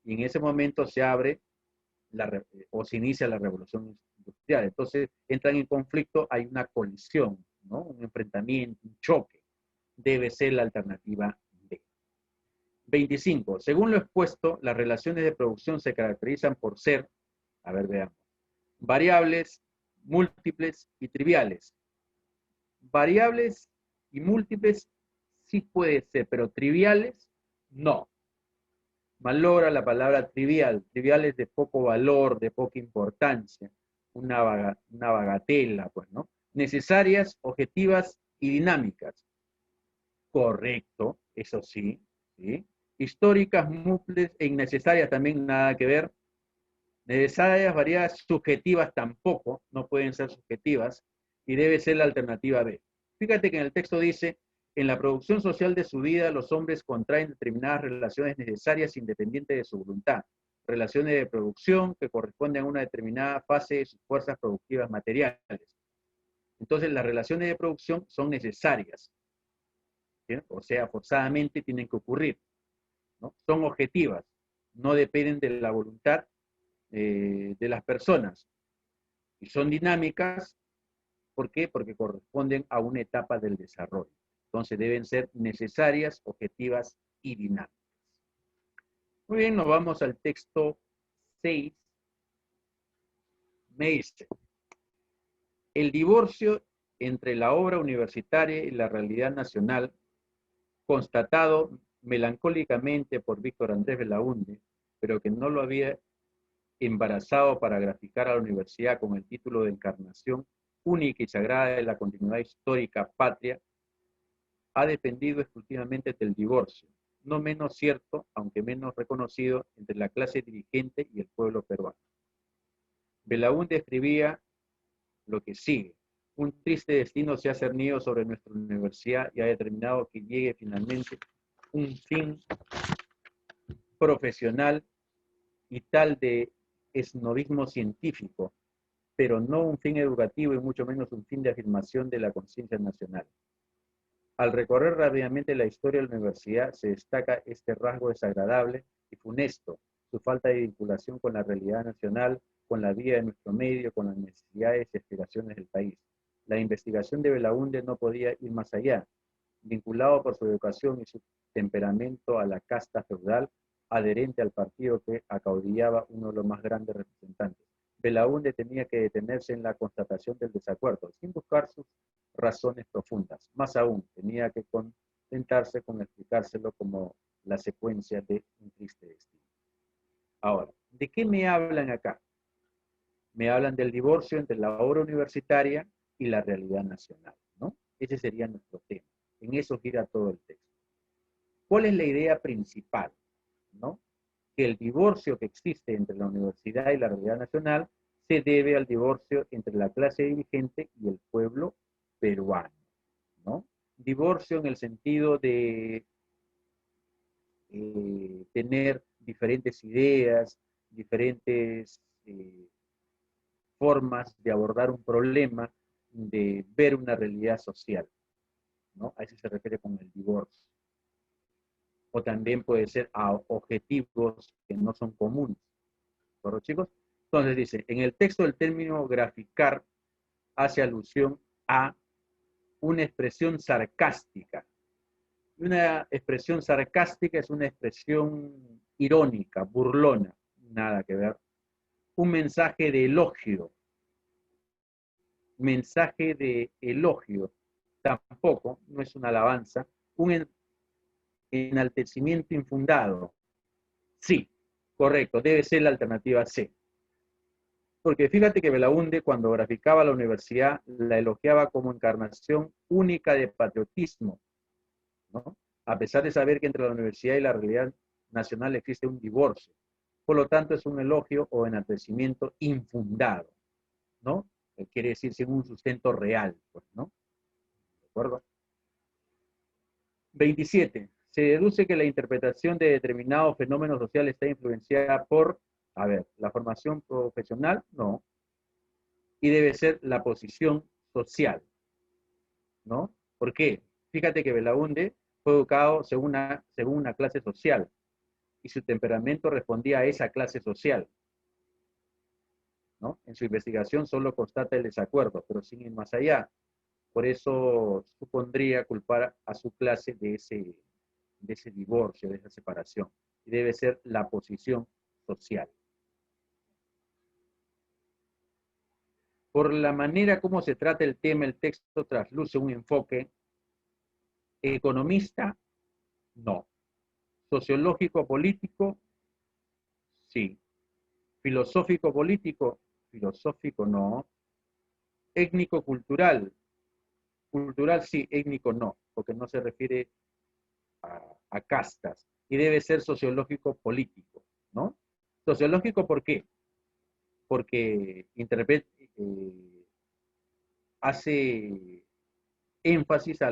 Y en ese momento se abre o se inicia la revolución industrial. Entonces entran en conflicto, hay una colisión, ¿no?, un enfrentamiento, un choque. Debe ser la alternativa B. 25. Según lo expuesto, las relaciones de producción se caracterizan por ser, A ver, veamos. Variables, múltiples y triviales. Variables y múltiples sí puede ser, pero triviales no. Malogra la palabra trivial. Trivial es de poco valor, de poca importancia. Una bagatela, pues, ¿no? Necesarias, objetivas y dinámicas. Correcto, eso sí, ¿sí? Históricas, múltiples e innecesarias también nada que ver. Necesarias, variadas, subjetivas tampoco, no pueden ser subjetivas, y debe ser la alternativa B. Fíjate que en el texto dice, en la producción social de su vida, los hombres contraen determinadas relaciones necesarias independientes de su voluntad, relaciones de producción que corresponden a una determinada fase de sus fuerzas productivas materiales. Entonces, las relaciones de producción son necesarias, ¿sí? O sea, forzadamente tienen que ocurrir, ¿no? Son objetivas, no dependen de la voluntad de las personas, y son dinámicas. ¿Por qué? Porque corresponden a una etapa del desarrollo. Entonces deben ser necesarias, objetivas y dinámicas. Muy bien, nos vamos al texto 6. Me dice, el divorcio entre la obra universitaria y la realidad nacional, constatado melancólicamente por Víctor Andrés Belaúnde, pero que no lo había embarazado para graficar a la universidad con el título de Encarnación única y sagrada de la continuidad histórica patria, ha dependido exclusivamente del divorcio, no menos cierto, aunque menos reconocido, entre la clase dirigente y el pueblo peruano. Belaúnde escribía lo que sigue. Un triste destino se ha cernido sobre nuestra universidad y ha determinado que llegue finalmente un fin profesional y tal de esnobismo científico, pero no un fin educativo y mucho menos un fin de afirmación de la conciencia nacional. Al recorrer rápidamente la historia de la universidad se destaca este rasgo desagradable y funesto, su falta de vinculación con la realidad nacional, con la vida de nuestro medio, con las necesidades y aspiraciones del país. La investigación de Belaúnde no podía ir más allá. Vinculado por su educación y su temperamento a la casta feudal, adherente al partido que acaudillaba uno de los más grandes representantes, Belaúnde tenía que detenerse en la constatación del desacuerdo, sin buscar sus razones profundas. Más aún, tenía que contentarse con explicárselo como la secuencia de un triste destino. Ahora, ¿de qué me hablan acá? Me hablan del divorcio entre la obra universitaria y la realidad nacional, ¿no? Ese sería nuestro tema. En eso gira todo el texto. ¿Cuál es la idea principal? ¿No? Que el divorcio que existe entre la universidad y la realidad nacional se debe al divorcio entre la clase dirigente y el pueblo peruano, ¿no? Divorcio en el sentido de tener diferentes ideas, diferentes formas de abordar un problema, de ver una realidad social, ¿no? A eso se refiere con el divorcio. O también puede ser a objetivos que no son comunes. ¿Correcto, chicos? Entonces dice, en el texto el término graficar hace alusión a una expresión sarcástica. Una expresión sarcástica es una expresión irónica, burlona, nada que ver. Un mensaje de elogio. Mensaje de elogio tampoco, no es una alabanza. Un enaltecimiento infundado. Sí, correcto, debe ser la alternativa C. Porque fíjate que Belaúnde, cuando graficaba la universidad, la elogiaba como encarnación única de patriotismo, ¿no? A pesar de saber que entre la universidad y la realidad nacional existe un divorcio. Por lo tanto, es un elogio o enaltecimiento infundado, ¿no? Quiere decir sin un sustento real, pues, ¿no? ¿De acuerdo? 27. Se deduce que la interpretación de determinados fenómenos sociales está influenciada por, a ver, la formación profesional, no, y debe ser la posición social, ¿no? ¿Por qué? Fíjate que Belaúnde fue educado según una clase social y su temperamento respondía a esa clase social, ¿no? En su investigación solo constata el desacuerdo, pero sin ir más allá. Por eso supondría culpar a su clase de ese divorcio, de esa separación. Y debe ser la posición social. Por la manera como se trata el tema, el texto trasluce un enfoque economista, no. Sociológico-político, sí. Filosófico-político, filosófico no. Étnico-cultural, cultural sí, étnico no, porque no se refiere a castas. Y debe ser sociológico-político, ¿no? Sociológico, ¿por qué? Porque hace énfasis a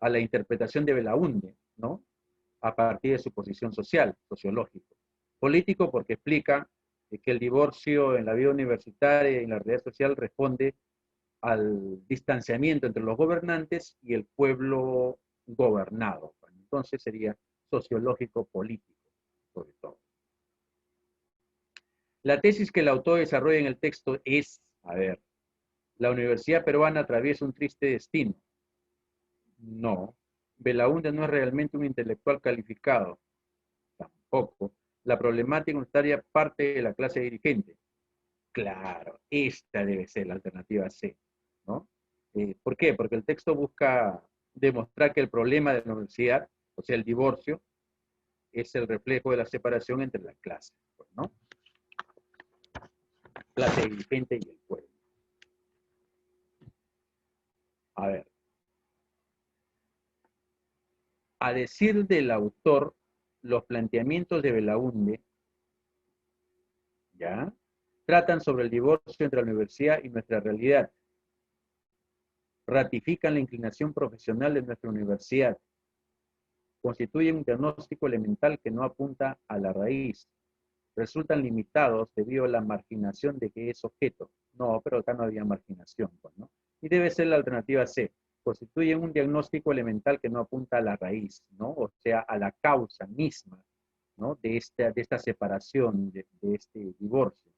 la interpretación de Belaúnde, ¿no? A partir de su posición social, sociológico. Político porque explica que el divorcio en la vida universitaria y en la realidad social responde al distanciamiento entre los gobernantes y el pueblo gobernado. Entonces sería sociológico político, sobre todo. La tesis que el autor desarrolla en el texto es, a ver, ¿la universidad peruana atraviesa un triste destino? No. Belaúnde no es realmente un intelectual calificado. Tampoco. La problemática universitaria parte de la clase dirigente. Claro, esta debe ser la alternativa C, ¿no? ¿Por qué? Porque el texto busca demostrar que el problema de la universidad, o sea, el divorcio, es el reflejo de la separación entre las clases, ¿no? Clase dirigente y el pueblo. A ver. A decir del autor, los planteamientos de Belaúnde, ¿ya? Tratan sobre el divorcio entre la universidad y nuestra realidad. Ratifican la inclinación profesional de nuestra universidad. Constituyen un diagnóstico elemental que no apunta a la raíz. Resultan limitados debido a la marginación de que es objeto. No, pero acá no había marginación, pues, ¿no? Y debe ser la alternativa C. Constituyen un diagnóstico elemental que no apunta a la raíz, ¿no? O sea, a la causa misma, ¿no? de esta separación, de este divorcio.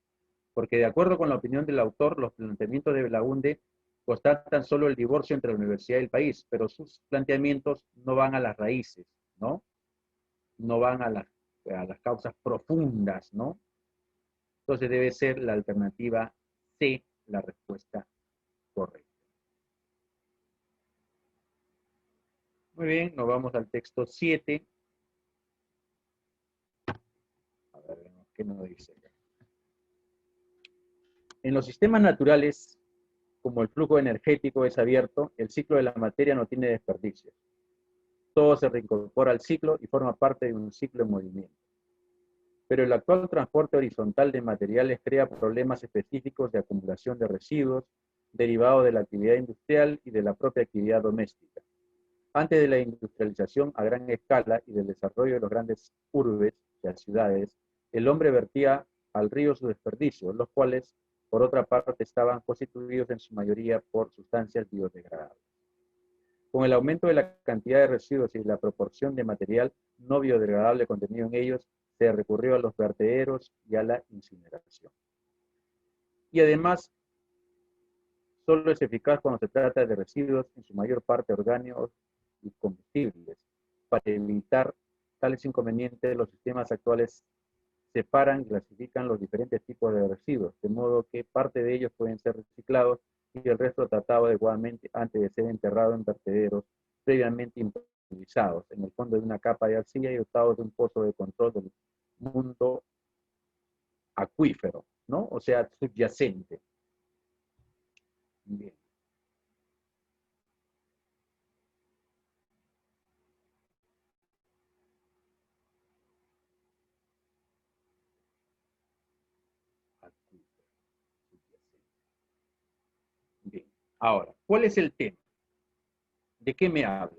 Porque de acuerdo con la opinión del autor, los planteamientos de Belaúnde constatan solo el divorcio entre la universidad y el país, pero sus planteamientos no van a las raíces, ¿no? No van a las causas profundas, ¿no? Entonces debe ser la alternativa C, la respuesta correcta. Muy bien, nos vamos al texto 7. A ver, ¿qué nos dice? En los sistemas naturales, como el flujo energético es abierto, el ciclo de la materia no tiene desperdicio. Todo se reincorpora al ciclo y forma parte de un ciclo en movimiento. Pero el actual transporte horizontal de materiales crea problemas específicos de acumulación de residuos derivados de la actividad industrial y de la propia actividad doméstica. Antes de la industrialización a gran escala y del desarrollo de los grandes urbes, de las ciudades, el hombre vertía al río sus desperdicios, los cuales, por otra parte, estaban constituidos en su mayoría por sustancias biodegradables. Con el aumento de la cantidad de residuos y la proporción de material no biodegradable contenido en ellos, se recurrió a los vertederos y a la incineración. Y además, solo es eficaz cuando se trata de residuos en su mayor parte orgánicos y combustibles. Para evitar tales inconvenientes, los sistemas actuales separan y clasifican los diferentes tipos de residuos, de modo que parte de ellos pueden ser reciclados y el resto tratado adecuadamente antes de ser enterrado en vertederos previamente improvisados en el fondo de una capa de arcilla y dotados de un pozo de control del mundo acuífero, ¿no? O sea, subyacente. Bien. Acuífero, subyacente. Bien. Ahora, ¿cuál es el tema? ¿De qué me habla?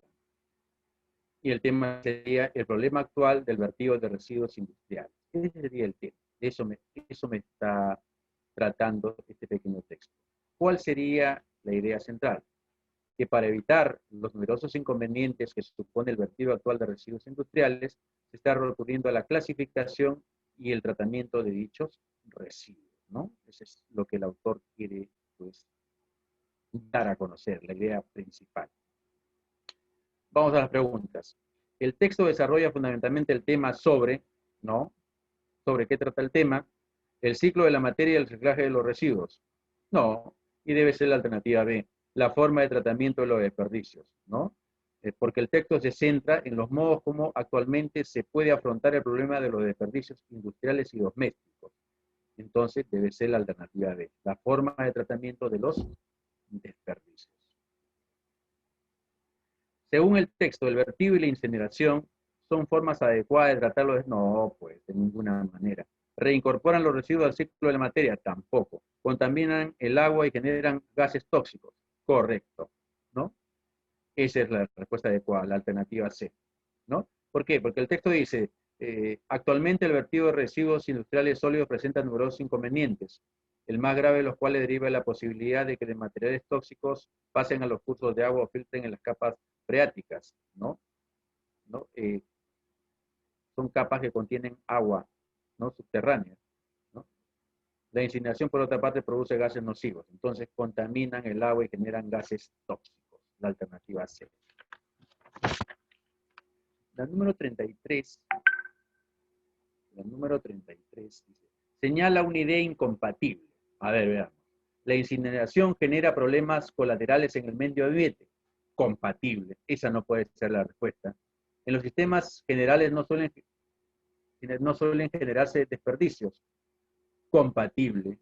Y el tema sería el problema actual del vertido de residuos industriales. Ese sería el tema. Eso me está tratando este pequeño texto. ¿Cuál sería la idea central? Que para evitar los numerosos inconvenientes que supone el vertido actual de residuos industriales, se está recurriendo a la clasificación y el tratamiento de dichos residuos, ¿no? Eso es lo que el autor quiere, pues, dar a conocer, la idea principal. Vamos a las preguntas. El texto desarrolla fundamentalmente el tema sobre, ¿no? ¿Sobre qué trata el tema? El ciclo de la materia y el reciclaje de los residuos. No, y debe ser la alternativa B, la forma de tratamiento de los desperdicios, ¿no? Porque el texto se centra en los modos como actualmente se puede afrontar el problema de los desperdicios industriales y domésticos. Entonces debe ser la alternativa B, la forma de tratamiento de los desperdicios. Según el texto, el vertido y la incineración son formas adecuadas de tratarlo. No, pues, de ninguna manera. ¿Reincorporan los residuos al ciclo de la materia? Tampoco. ¿Contaminan el agua y generan gases tóxicos? Correcto, ¿no? Esa es la respuesta adecuada, la alternativa C, ¿no? ¿Por qué? Porque el texto dice, actualmente el vertido de residuos industriales sólidos presenta numerosos inconvenientes, el más grave de los cuales deriva de la posibilidad de que de materiales tóxicos pasen a los cursos de agua o filtren en las capas freáticas, ¿no? ¿No? Son capas que contienen agua, ¿no? Subterránea, ¿no? La incineración, por otra parte, produce gases nocivos, entonces contaminan el agua y generan gases tóxicos, la alternativa C. La número 33, dice, señala una idea incompatible. A ver, veamos. La incineración genera problemas colaterales en el medio ambiente. Compatible. Esa no puede ser la respuesta. En los sistemas generales no suelen generarse desperdicios. Compatible.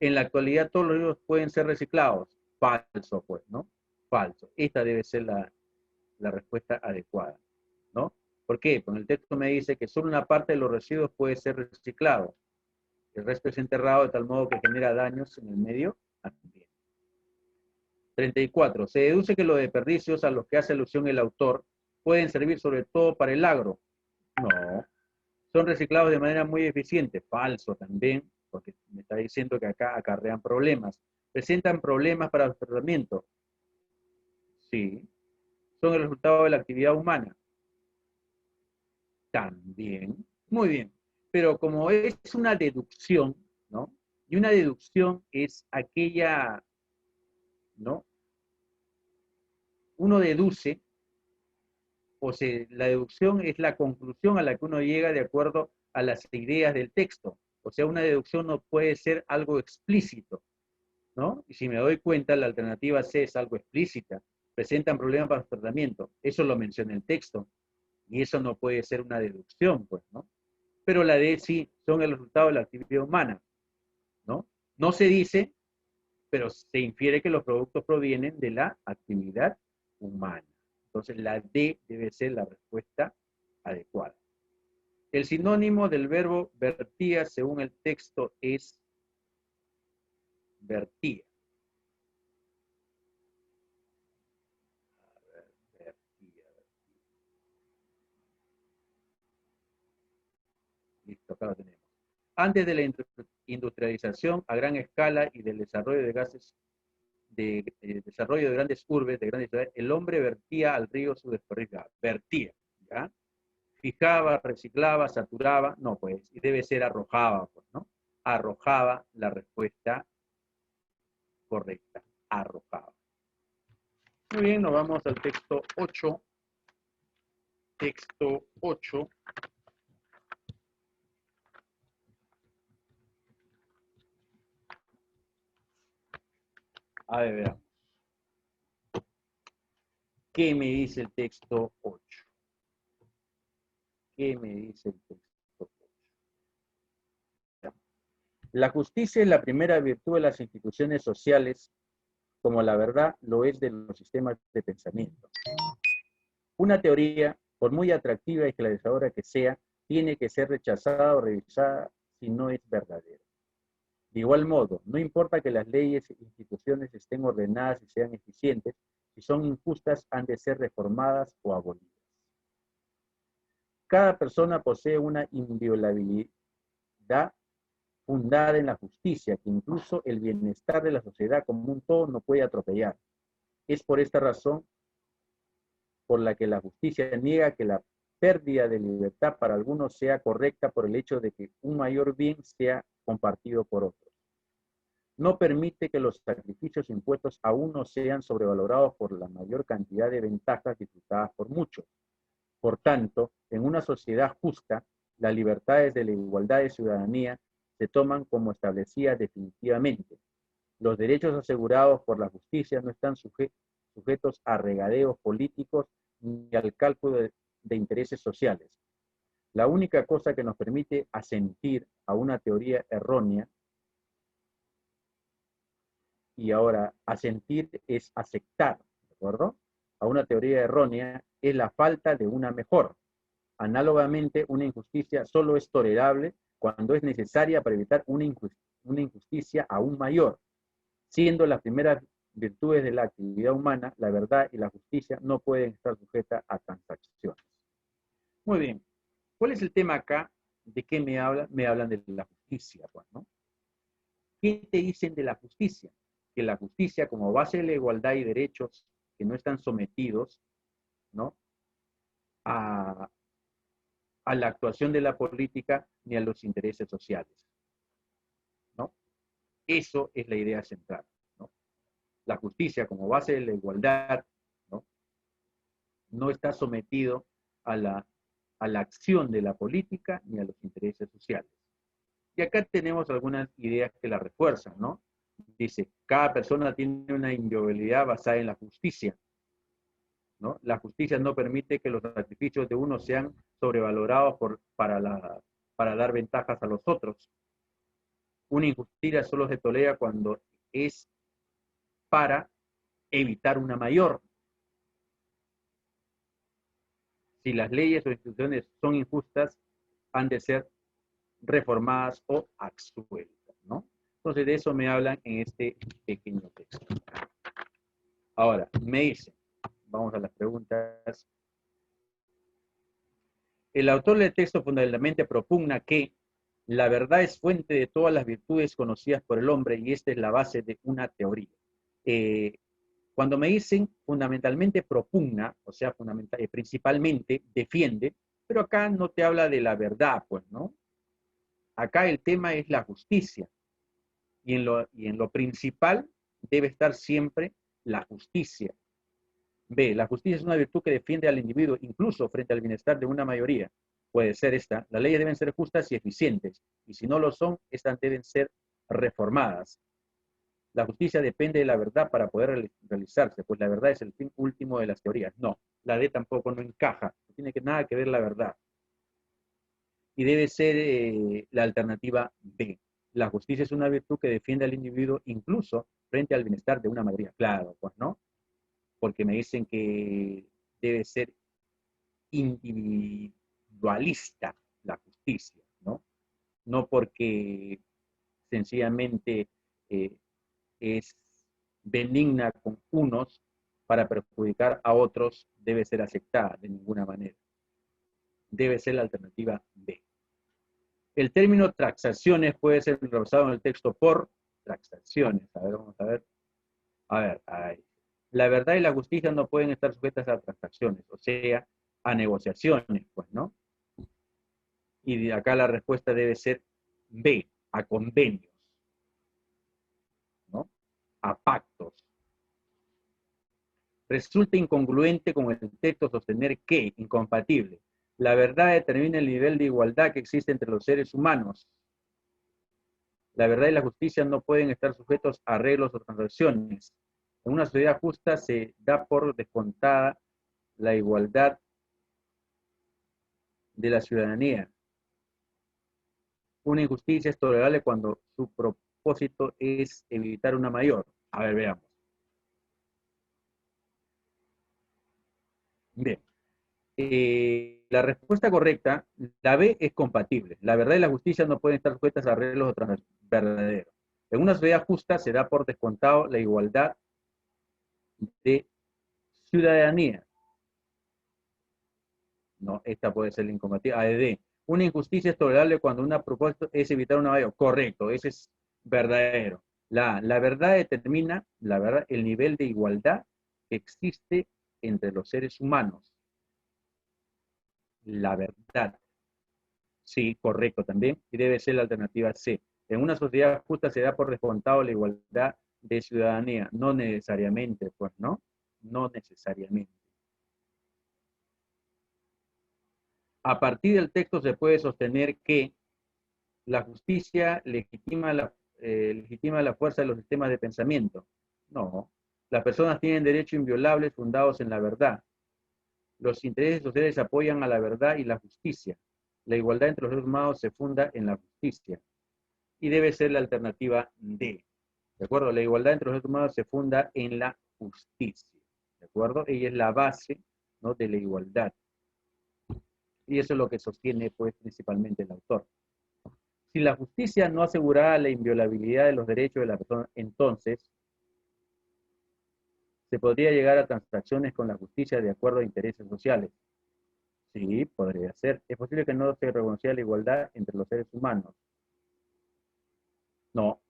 En la actualidad todos los residuos pueden ser reciclados. Falso, pues, ¿no? Falso. Esta debe ser la respuesta adecuada, ¿no? ¿Por qué? Porque el texto me dice que solo una parte de los residuos puede ser reciclado. El resto es enterrado de tal modo que genera daños en el medio ambiente. 34. Se deduce que los desperdicios a los que hace alusión el autor pueden servir sobre todo para el agro. No. Son reciclados de manera muy eficiente. Falso también, porque me está diciendo que acá acarrean problemas. ¿Presentan problemas para el tratamiento? Sí. ¿Son el resultado de la actividad humana? También. Muy bien. Pero como es una deducción, ¿no? Y una deducción es aquella, ¿no? Uno deduce, la deducción es la conclusión a la que uno llega de acuerdo a las ideas del texto. O sea, una deducción no puede ser algo explícito, ¿no? Y si me doy cuenta, la alternativa C es algo explícita. Presentan problemas para el tratamiento. Eso lo menciona el texto. Y eso no puede ser una deducción, pues, ¿no? Pero la D sí son el resultado de la actividad humana, ¿no? No se dice, pero se infiere que los productos provienen de la actividad humana. Entonces la D debe ser la respuesta adecuada. El sinónimo del verbo vertía, según el texto, es vertía. Vertía. Listo, acá lo tenemos. Antes de la industrialización a gran escala y del desarrollo de gases, desarrollo de grandes urbes, de grandes ciudades, el hombre vertía al río su desperdicio. Vertía, ¿ya? Fijaba, reciclaba, saturaba, no, pues, y debe ser arrojaba, pues, ¿no? Arrojaba la respuesta correcta, arrojaba. Muy bien, nos vamos al texto 8. Texto 8. A ver, veamos. ¿Qué me dice el texto 8? ¿Qué me dice el texto 8? La justicia es la primera virtud de las instituciones sociales, como la verdad lo es de los sistemas de pensamiento. Una teoría, por muy atractiva y esclarecedora que sea, tiene que ser rechazada o revisada si no es verdadera. De igual modo, no importa que las leyes e instituciones estén ordenadas y sean eficientes, si son injustas han de ser reformadas o abolidas. Cada persona posee una inviolabilidad fundada en la justicia, que incluso el bienestar de la sociedad como un todo no puede atropellar. Es por esta razón por la que la justicia niega que la pérdida de libertad para algunos sea correcta por el hecho de que un mayor bien sea compartido por otros. No permite que los sacrificios impuestos a unos sean sobrevalorados por la mayor cantidad de ventajas disfrutadas por muchos. Por tanto, en una sociedad justa, las libertades de la igualdad de ciudadanía se toman como establecidas definitivamente. Los derechos asegurados por la justicia no están sujetos a regadeos políticos ni al cálculo de intereses sociales. La única cosa que nos permite asentir a una teoría errónea, y ahora asentir es aceptar, ¿de acuerdo? A una teoría errónea es la falta de una mejor. Análogamente, una injusticia solo es tolerable cuando es necesaria para evitar una injusticia aún mayor. Siendo las primeras virtudes de la actividad humana, la verdad y la justicia no pueden estar sujetas a transacciones. Muy bien. ¿Cuál es el tema acá? ¿De qué me hablan? Me hablan de la justicia, pues, ¿no? ¿Qué te dicen de la justicia? Que la justicia, como base de la igualdad y derechos que no están sometidos, ¿no?, a la actuación de la política ni a los intereses sociales, ¿no? Eso es la idea central, ¿no? La justicia, como base de la igualdad, ¿no?, no está sometido a la acción de la política ni a los intereses sociales. Y acá tenemos algunas ideas que la refuerzan, ¿no? Dice, cada persona tiene una inviolabilidad basada en la justicia, ¿no? La justicia no permite que los sacrificios de uno sean sobrevalorados para dar ventajas a los otros. Una injusticia solo se tolera cuando es para evitar una mayor. Si las leyes o instituciones son injustas, han de ser reformadas o absueltas, ¿no? Entonces de eso me hablan en este pequeño texto. Ahora, me dicen, vamos a las preguntas. El autor del texto fundamentalmente propugna que la verdad es fuente de todas las virtudes conocidas por el hombre y esta es la base de una teoría. Cuando me dicen fundamentalmente propugna, o sea, principalmente defiende, pero acá no te habla de la verdad, pues, ¿no? Acá el tema es la justicia. Y en lo principal debe estar siempre la justicia. B, la justicia es una virtud que defiende al individuo incluso frente al bienestar de una mayoría. Puede ser esta. Las leyes deben ser justas y eficientes. Y si no lo son, estas deben ser reformadas. La justicia depende de la verdad para poder realizarse, pues la verdad es el fin último de las teorías. No, la D tampoco no encaja. No tiene nada que ver la verdad. Y debe ser la alternativa B. La justicia es una virtud que defiende al individuo incluso frente al bienestar de una mayoría. Claro, pues, ¿no? Porque me dicen que debe ser individualista la justicia, ¿no? No porque sencillamente es benigna con unos para perjudicar a otros, debe ser aceptada de ninguna manera. Debe ser la alternativa B. El término transacciones puede ser reemplazado en el texto por transacciones. A ver, vamos a ver. A ver, ahí. La verdad y la justicia no pueden estar sujetas a transacciones, o sea, a negociaciones, pues, ¿no? Y de acá la respuesta debe ser B, a convenios, ¿no? A pactos. Resulta incongruente con el texto sostener que, incompatible, la verdad determina el nivel de igualdad que existe entre los seres humanos. La verdad y la justicia no pueden estar sujetos a arreglos o transacciones. En una sociedad justa se da por descontada la igualdad de la ciudadanía. Una injusticia es tolerable cuando su propósito es evitar una mayor. A ver, veamos. Bien. La respuesta correcta, la B es compatible. La verdad y la justicia no pueden estar sujetas a arreglos o transacciones verdaderos. En una sociedad justa se da por descontado la igualdad de ciudadanía. No, esta puede ser la incompatible. ADD. Una injusticia es tolerable cuando una propuesta es evitar una mayor. Correcto, ese es verdadero. La verdad determina, la verdad, el nivel de igualdad que existe entre los seres humanos. La verdad. Sí, correcto también. Y debe ser la alternativa C. En una sociedad justa se da por descontado la igualdad de ciudadanía. No necesariamente, pues, ¿no? No necesariamente. A partir del texto se puede sostener que la justicia legitima legitima la fuerza de los sistemas de pensamiento. No. Las personas tienen derechos inviolables fundados en la verdad. Los intereses sociales apoyan a la verdad y la justicia. La igualdad entre los seres humanos se funda en la justicia. Y debe ser la alternativa D. ¿De acuerdo? La igualdad entre los seres humanos se funda en la justicia. ¿De acuerdo? Ella es la base, ¿no?, de la igualdad. Y eso es lo que sostiene, pues, principalmente el autor. Si la justicia no asegurara la inviolabilidad de los derechos de la persona, entonces se podría llegar a transacciones con la justicia de acuerdo a intereses sociales. Sí, podría ser. Es posible que no se reconociera la igualdad entre los seres humanos. No,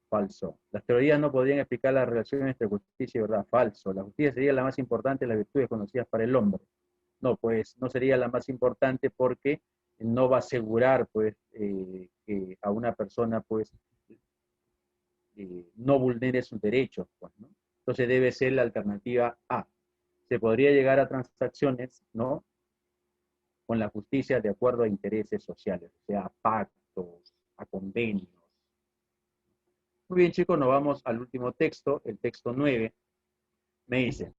falso. Las teorías no podrían explicar la relación entre justicia y verdad. Falso. La justicia sería la más importante de las virtudes conocidas para el hombre. No, pues no sería la más importante porque no va a asegurar, pues, que a una persona, pues, no vulnere sus derechos, pues, ¿no? Entonces debe ser la alternativa A. Se podría llegar a transacciones, ¿no?, con la justicia de acuerdo a intereses sociales, o sea, a pactos, a convenios. Muy bien, chicos, nos vamos al último texto, el texto 9. Me dice,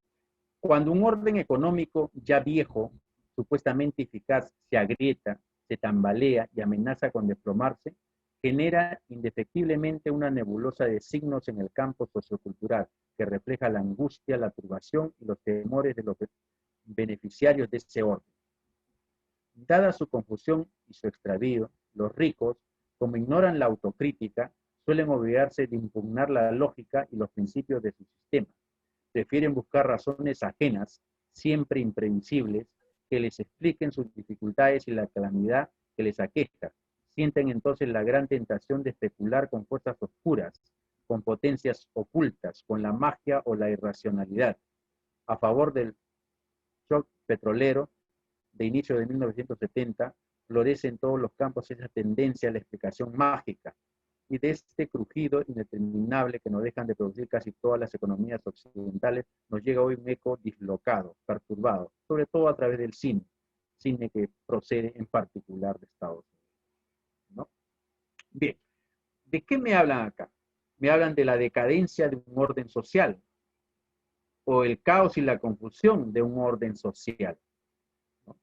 cuando un orden económico ya viejo, supuestamente eficaz, se agrieta, se tambalea y amenaza con desplomarse, genera indefectiblemente una nebulosa de signos en el campo sociocultural que refleja la angustia, la turbación y los temores de los beneficiarios de ese orden. Dada su confusión y su extravío, los ricos, como ignoran la autocrítica, suelen olvidarse de impugnar la lógica y los principios de su sistema. Prefieren buscar razones ajenas, siempre imprevisibles, que les expliquen sus dificultades y la calamidad que les aqueja. Sienten entonces la gran tentación de especular con fuerzas oscuras, con potencias ocultas, con la magia o la irracionalidad. A favor del shock petrolero de inicio de 1970, florece en todos los campos esa tendencia a la explicación mágica, y de este crujido indeterminable que nos dejan de producir casi todas las economías occidentales, nos llega hoy un eco dislocado, perturbado, sobre todo a través del cine que procede en particular de Estados Unidos, ¿no? Bien, ¿de qué me hablan acá? Me hablan de la decadencia de un orden social, o el caos y la confusión de un orden social, ¿no?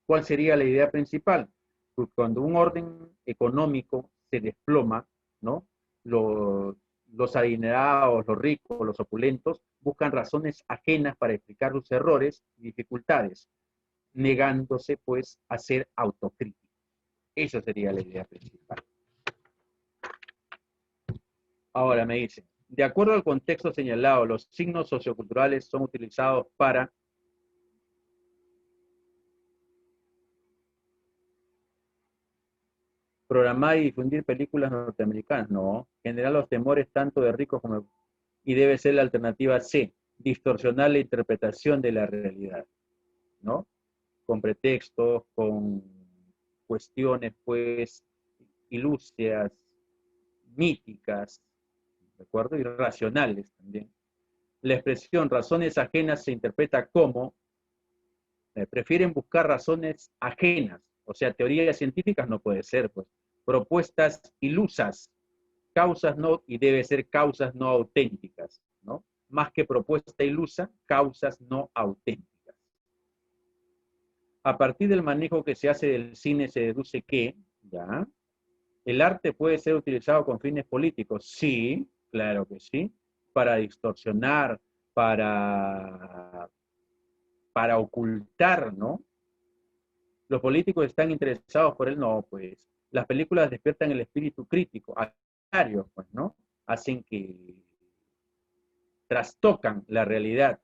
¿Cuál sería la idea principal? Pues cuando un orden económico se desploma, ¿no?, los adinerados, los ricos, los opulentos, buscan razones ajenas para explicar sus errores y dificultades, negándose, pues, a ser autocríticos. Esa sería la idea principal. Ahora me dicen, de acuerdo al contexto señalado, los signos socioculturales son utilizados para programar y difundir películas norteamericanas. No, generar los temores tanto de ricos como... Y debe ser la alternativa C, distorsionar la interpretación de la realidad, ¿no? Con pretextos, con cuestiones, pues, ilusias, míticas, ¿de acuerdo? Irracionales también. La expresión razones ajenas se interpreta como prefieren buscar razones ajenas, o sea, teorías científicas no puede ser, pues, propuestas ilusas, causas no, y debe ser causas no auténticas, ¿no? Más que propuesta ilusa, causas no auténticas. A partir del manejo que se hace del cine se deduce que, ¿ya?, el arte puede ser utilizado con fines políticos. Sí, claro que sí, para distorsionar, para ocultar, ¿no? Los políticos están interesados por él, no, pues las películas despiertan el espíritu crítico, a diario, pues, ¿no? Hacen que trastocan la realidad,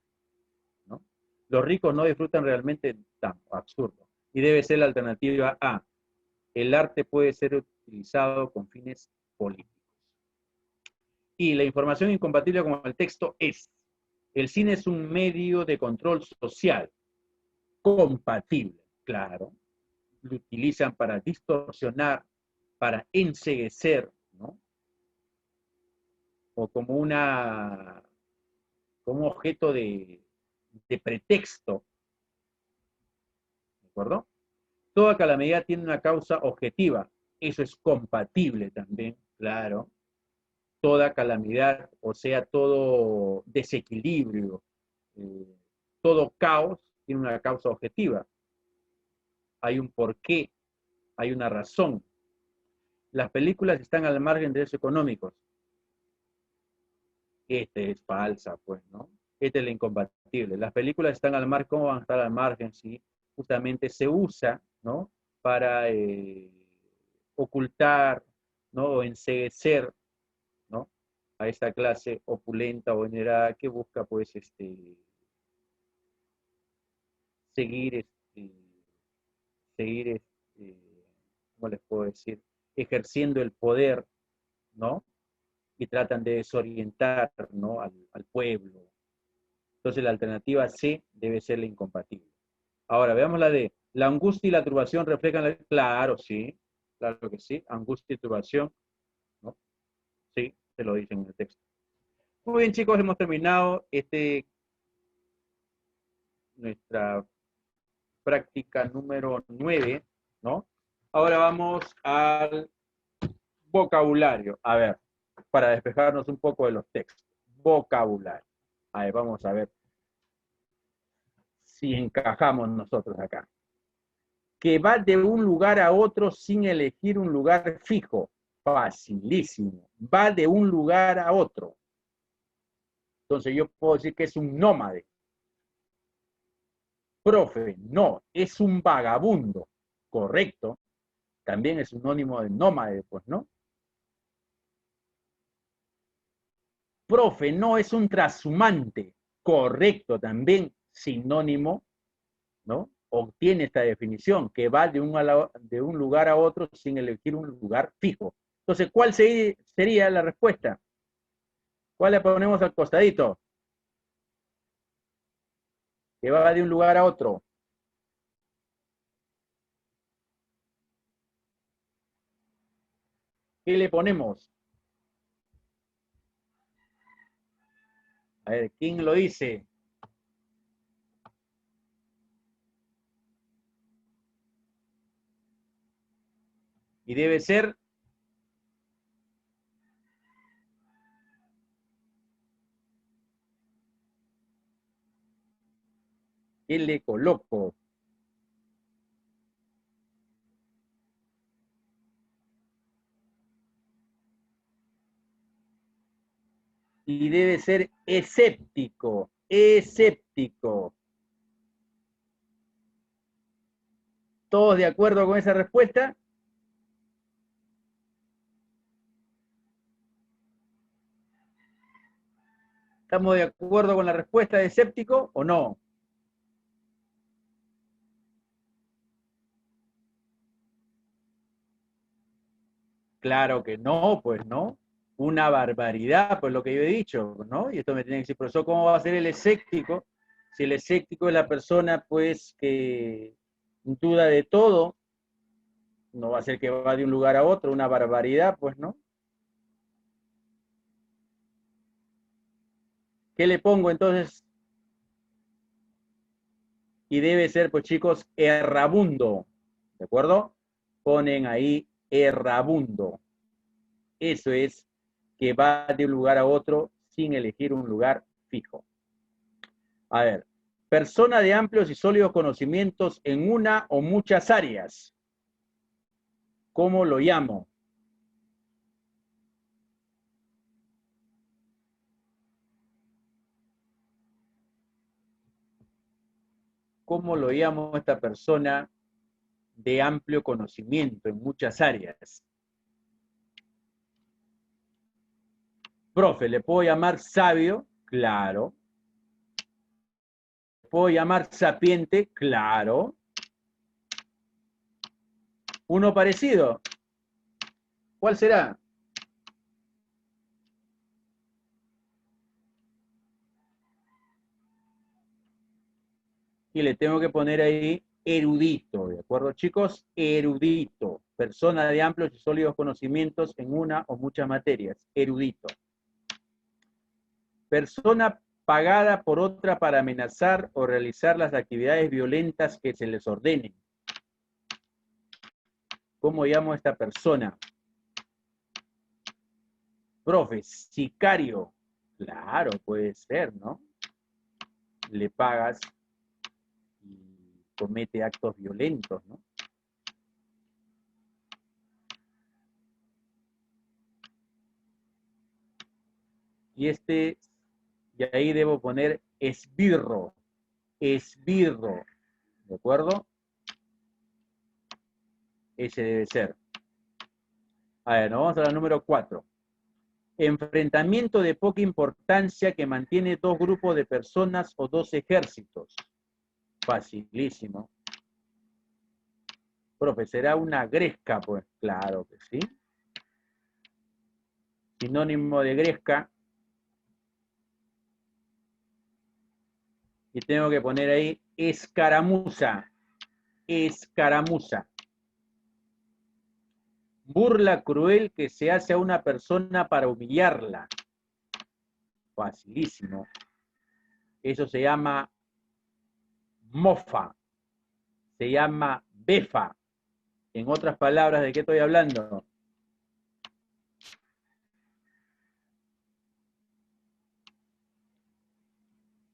¿no? Los ricos no disfrutan realmente tan absurdo. Y debe ser la alternativa A. El arte puede ser utilizado con fines políticos. Y la información incompatible con el texto es: el cine es un medio de control social compatible, claro. Lo utilizan para distorsionar, para enceguecer, ¿no? O como como objeto de pretexto, ¿de acuerdo? Toda calamidad tiene una causa objetiva, eso es compatible también, claro. toda calamidad, o sea, todo desequilibrio, todo caos, tiene una causa objetiva. Hay un porqué, hay una razón. Las películas están al margen de derechos económicos. Este es falsa, pues, ¿no? Este es lo incompatible. Las películas están al margen, ¿cómo van a estar al margen si justamente se usa, ¿no? Para ocultar, ¿no? O enceguecer, ¿no? A esta clase opulenta o venerada que busca, pues, seguir, seguir, ¿cómo les puedo decir? Ejerciendo el poder, ¿no? Y tratan de desorientar, ¿no? al pueblo. Entonces la alternativa C debe ser la incompatible. Ahora, veamos la D. La angustia y la turbación reflejan la... Claro, sí, claro que sí. Angustia y turbación, ¿no? Sí, se lo dicen en el texto. Muy bien, chicos, hemos terminado nuestra práctica número 9, ¿no? Ahora vamos al vocabulario. A ver, para despejarnos un poco de los textos. Vocabulario. A ver, vamos a ver si encajamos nosotros acá. Que va de un lugar a otro sin elegir un lugar fijo. Facilísimo. Va de un lugar a otro. Entonces yo puedo decir que es un nómade. Profe, no, es un vagabundo. Correcto. También es sinónimo de nómade, pues, ¿no? Profe, no, es un trashumante. Correcto, también sinónimo, ¿no? Obtiene esta definición, que va de un lugar a otro sin elegir un lugar fijo. Entonces, ¿cuál sería la respuesta? ¿Cuál le ponemos al costadito? Que va de un lugar a otro. ¿Qué le ponemos? A ver, ¿quién lo dice? Y debe ser... ¿Qué le coloco? Y debe ser escéptico, escéptico. ¿Todos de acuerdo con esa respuesta? ¿Estamos de acuerdo con la respuesta de escéptico o no? Claro que no, pues no. Una barbaridad, pues lo que yo he dicho, ¿no? Y esto me tiene que decir, profesor, ¿cómo va a ser el escéptico? Si el escéptico es la persona, pues, que duda de todo, no va a ser que va de un lugar a otro, una barbaridad, pues, ¿no? ¿Qué le pongo entonces? Y debe ser, pues, chicos, errabundo, ¿de acuerdo? Ponen ahí errabundo. Eso es que va de un lugar a otro sin elegir un lugar fijo. A ver, persona de amplios y sólidos conocimientos en una o muchas áreas. ¿Cómo lo llamo? ¿Cómo lo llamo a esta persona de amplio conocimiento en muchas áreas? Profe, ¿le puedo llamar sabio? Claro. ¿Le puedo llamar sapiente? Claro. ¿Uno parecido? ¿Cuál será? Y le tengo que poner ahí erudito, ¿de acuerdo, chicos? Erudito, persona de amplios y sólidos conocimientos en una o muchas materias, erudito. Persona pagada por otra para amenazar o realizar las actividades violentas que se les ordenen. ¿Cómo llamo a esta persona? Profe, sicario. Claro, puede ser, ¿no? Le pagas y comete actos violentos, ¿no? Y ahí debo poner esbirro, esbirro, ¿de acuerdo? Ese debe ser. A ver, nos vamos a la número 4. Enfrentamiento de poca importancia que mantiene dos grupos de personas o dos ejércitos. Facilísimo. Profe, ¿será una gresca? Pues claro que sí. Sinónimo de gresca. Y tengo que poner ahí escaramuza. Escaramuza. Burla cruel que se hace a una persona para humillarla. Facilísimo. Eso se llama mofa. Se llama befa. En otras palabras, ¿de qué estoy hablando?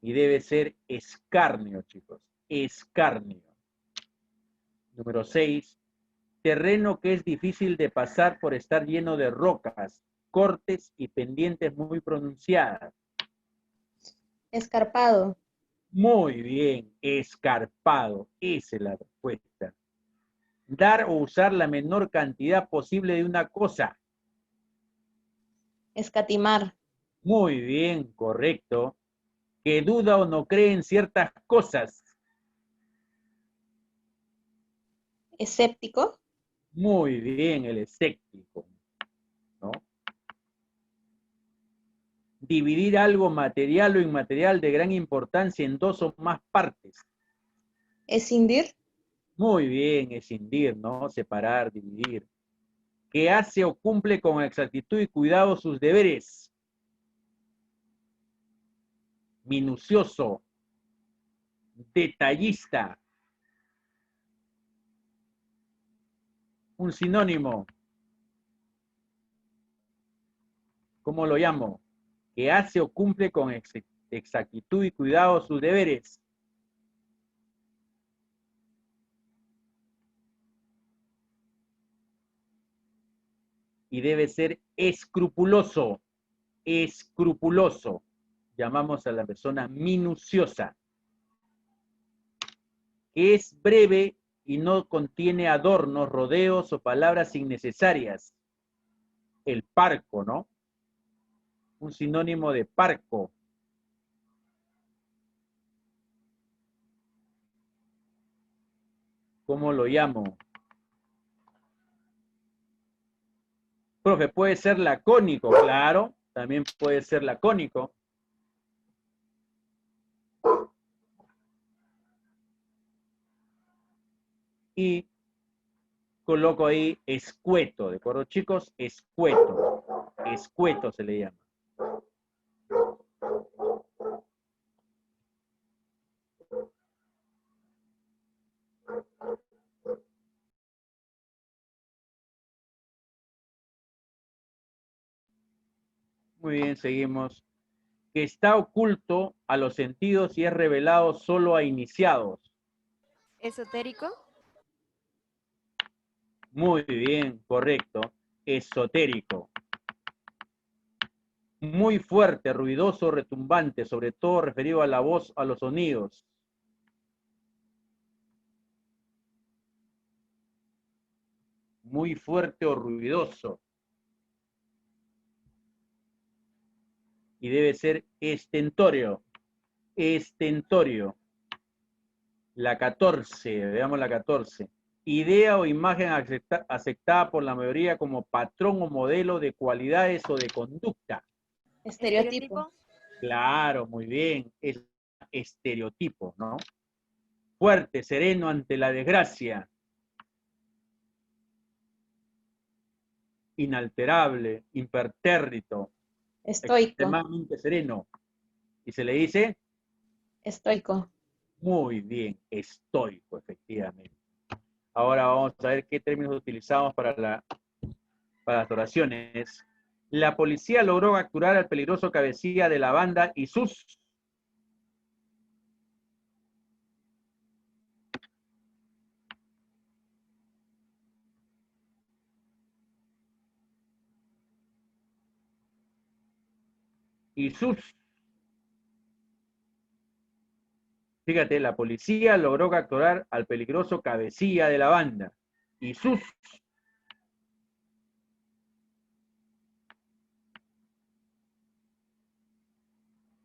Y debe ser escarnio, chicos. Escarnio. Número 6. Terreno que es difícil de pasar por estar lleno de rocas, cortes y pendientes muy pronunciadas. Escarpado. Muy bien, escarpado. Esa es la respuesta. Dar o usar la menor cantidad posible de una cosa. Escatimar. Muy bien, correcto. Que duda o no cree en ciertas cosas. Escéptico. Muy bien, el escéptico, ¿no? Dividir algo material o inmaterial de gran importancia en dos o más partes. Escindir. Muy bien, escindir, ¿no? Separar, dividir. Que hace o cumple con exactitud y cuidado sus deberes. Minucioso. Detallista. Un sinónimo. ¿Cómo lo llamo? Que hace o cumple con exactitud y cuidado sus deberes. Y debe ser escrupuloso. Escrupuloso. Llamamos a la persona minuciosa. Que es breve y no contiene adornos, rodeos o palabras innecesarias. El parco, ¿no? Un sinónimo de parco. ¿Cómo lo llamo? Profe, puede ser lacónico, claro. También puede ser lacónico. Y coloco ahí escueto, ¿de acuerdo, chicos? Escueto. Escueto se le llama. Muy bien, seguimos. Que está oculto a los sentidos y es revelado solo a iniciados. Esotérico. Muy bien, correcto. Esotérico. Muy fuerte, ruidoso, retumbante, sobre todo referido a la voz, a los sonidos. Muy fuerte o ruidoso. Y debe ser estentorio. Estentorio. La 14, veamos la 14. Idea o imagen aceptada por la mayoría como patrón o modelo de cualidades o de conducta. Estereotipo. Claro, muy bien. Es estereotipo, ¿no? Fuerte, sereno ante la desgracia. Inalterable, impertérrito. Estoico. Extremadamente sereno. ¿Y se le dice? Estoico. Muy bien, estoico, efectivamente. Ahora vamos a ver qué términos utilizamos para las oraciones. La policía logró capturar al peligroso cabecilla de la banda y sus... y sus... Fíjate, la policía logró capturar al peligroso cabecilla de la banda y sus...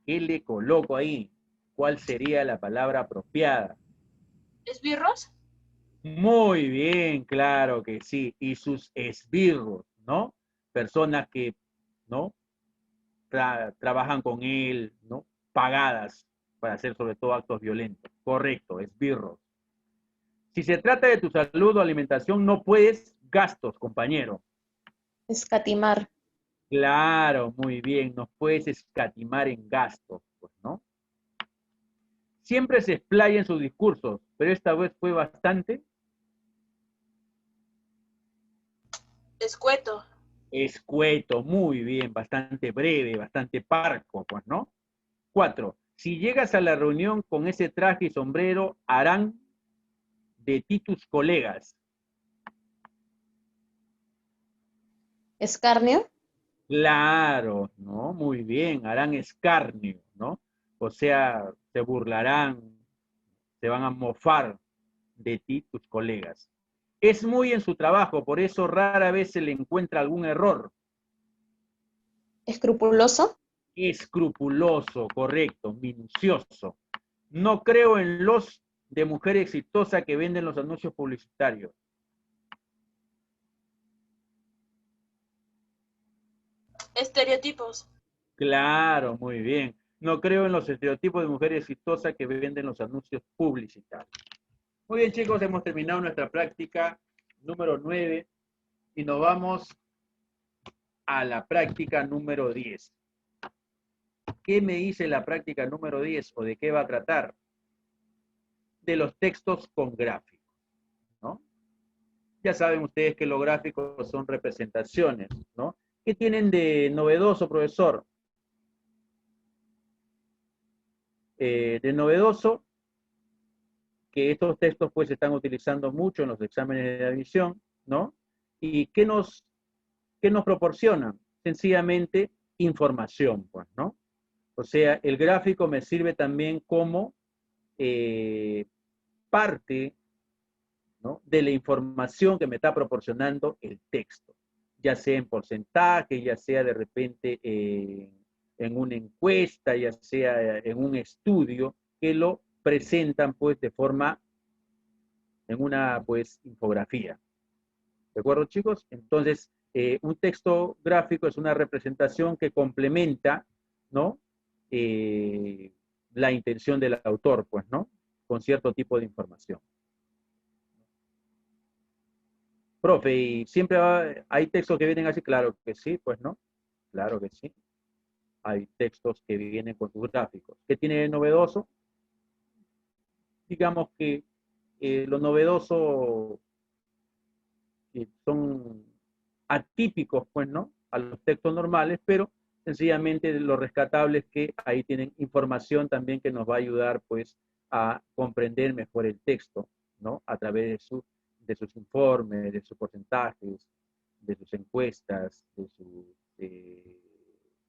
¿Qué le coloco ahí? ¿Cuál sería la palabra apropiada? ¿Esbirros? Muy bien, claro que sí. Y sus esbirros, ¿no? Personas que, ¿no? Trabajan con él, ¿no? Pagadas para hacer sobre todo actos violentos. Correcto, esbirros. Si se trata de tu salud o alimentación, no puedes gastos, compañero. Escatimar. Claro, muy bien, no puedes escatimar en gastos, pues, ¿no? Siempre se explaya en sus discursos, pero esta vez fue bastante Escueto. escueto, muy bien, bastante breve, bastante parco, pues, ¿no? 4. Si llegas a la reunión con ese traje y sombrero, harán de ti tus colegas. Escarnio. Claro, ¿no? Muy bien, harán escarnio, ¿no? O sea, se burlarán, se van a mofar de ti tus colegas. Es muy en su trabajo, por eso rara vez se le encuentra algún error. Escrupuloso. Escrupuloso, correcto, minucioso. No creo en los de mujer exitosa que venden los anuncios publicitarios. Estereotipos. Claro, muy bien. No creo en los estereotipos de mujer exitosa que venden los anuncios publicitarios. Muy bien, chicos, hemos terminado nuestra práctica número 9 y nos vamos a la práctica número 10. ¿Qué me dice la práctica número 10 o de qué va a tratar? De los textos con gráficos, ¿no? Ya saben ustedes que los gráficos son representaciones, ¿no? ¿Qué tienen de novedoso, profesor? De novedoso que estos textos pues se están utilizando mucho en los exámenes de admisión, ¿no? ¿Y qué nos proporcionan? Sencillamente información, pues, ¿no? O sea, el gráfico me sirve también como parte, ¿no? De la información que me está proporcionando el texto, ya sea en porcentaje, ya sea de repente en una encuesta, ya sea en un estudio, que lo presentan pues de forma, en una pues infografía. ¿De acuerdo, chicos? Entonces, un texto gráfico es una representación que complementa, ¿no? La intención del autor, pues, ¿no? Con cierto tipo de información. Profe, ¿y siempre hay textos que vienen así? Claro que sí, pues, ¿no? Claro que sí. Hay textos que vienen con sus gráficos. ¿Qué tiene de novedoso? Digamos que lo novedoso son atípicos, pues, ¿no? A los textos normales, pero sencillamente lo rescatable es que ahí tienen información también que nos va a ayudar, pues, a comprender mejor el texto, ¿no? A través de sus informes, de sus porcentajes, de sus encuestas, de sus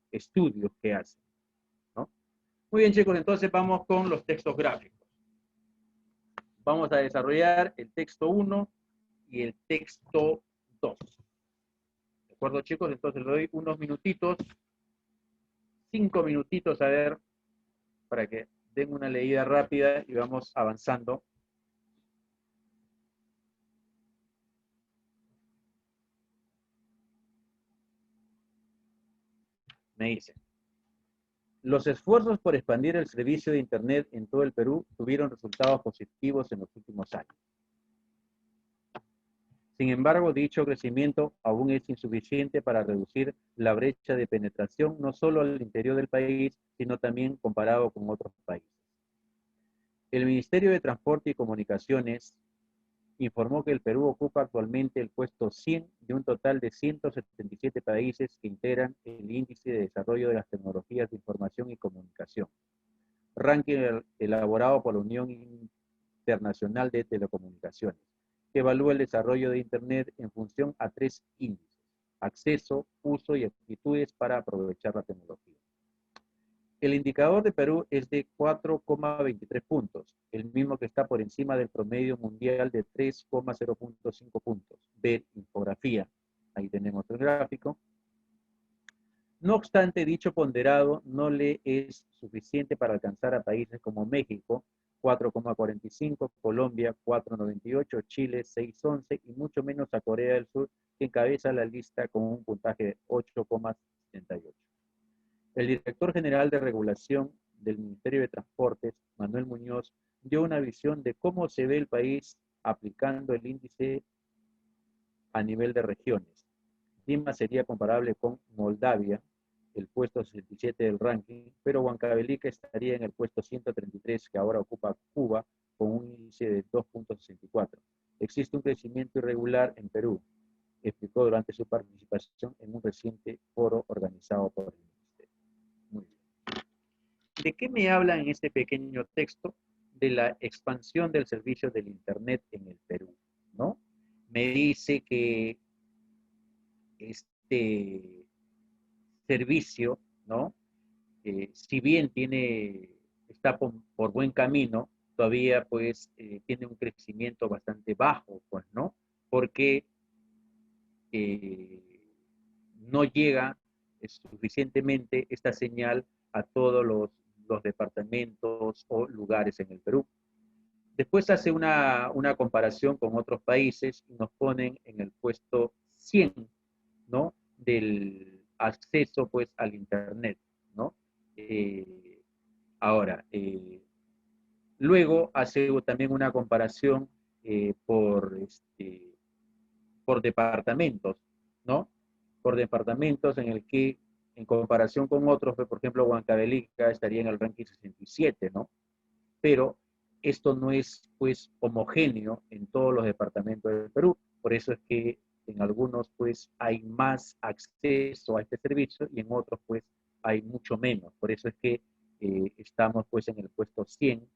estudios que hacen, ¿no? Muy bien, chicos, entonces vamos con los textos gráficos. Vamos a desarrollar el texto 1 y el texto 2. ¿De acuerdo, chicos? Entonces le doy unos minutitos, 5 minutitos, a ver, para que den una leída rápida y vamos avanzando. Me dicen, los esfuerzos por expandir el servicio de Internet en todo el Perú tuvieron resultados positivos en los últimos años. Sin embargo, dicho crecimiento aún es insuficiente para reducir la brecha de penetración no solo al interior del país, sino también comparado con otros países. El Ministerio de Transporte y Comunicaciones informó que el Perú ocupa actualmente el puesto 100 de un total de 177 países que integran el Índice de Desarrollo de las Tecnologías de Información y Comunicación, ranking elaborado por la Unión Internacional de Telecomunicaciones, que evalúa el desarrollo de Internet en función a 3 índices: acceso, uso y actitudes para aprovechar la tecnología. El indicador de Perú es de 4,23 puntos, el mismo que está por encima del promedio mundial de 3,0.5 puntos. Ver infografía, ahí tenemos el gráfico. No obstante, dicho ponderado no le es suficiente para alcanzar a países como México, 4,45, Colombia, 4,98, Chile, 6,11 y mucho menos a Corea del Sur, que encabeza la lista con un puntaje de 8,78. El director general de regulación del Ministerio de Transportes, Manuel Muñoz, dio una visión de cómo se ve el país aplicando el índice a nivel de regiones. Lima sería comparable con Moldavia, el puesto 67 del ranking, pero Huancavelica estaría en el puesto 133, que ahora ocupa Cuba, con un índice de 2,64. Existe un crecimiento irregular en Perú, explicó durante su participación en un reciente foro organizado por el Ministerio. Muy bien. ¿De qué me habla en este pequeño texto? De la expansión del servicio del Internet en el Perú, ¿no? Me dice que este servicio, ¿no? Si bien está por buen camino, todavía pues tiene un crecimiento bastante bajo, pues, ¿no? Porque no llega suficientemente esta señal a todos los departamentos o lugares en el Perú. Después hace una comparación con otros países y nos ponen en el puesto 100, ¿no? Del acceso, pues, al Internet, ¿no? Ahora, luego hace también una comparación por departamentos, ¿no? Por departamentos en el que, en comparación con otros, por ejemplo, Huancavelica estaría en el ranking 67, ¿no? Pero esto no es, pues, homogéneo en todos los departamentos del Perú. Por eso es que en algunos, pues, hay más acceso a este servicio y en otros, pues, hay mucho menos. Por eso es que estamos, pues, en el puesto 100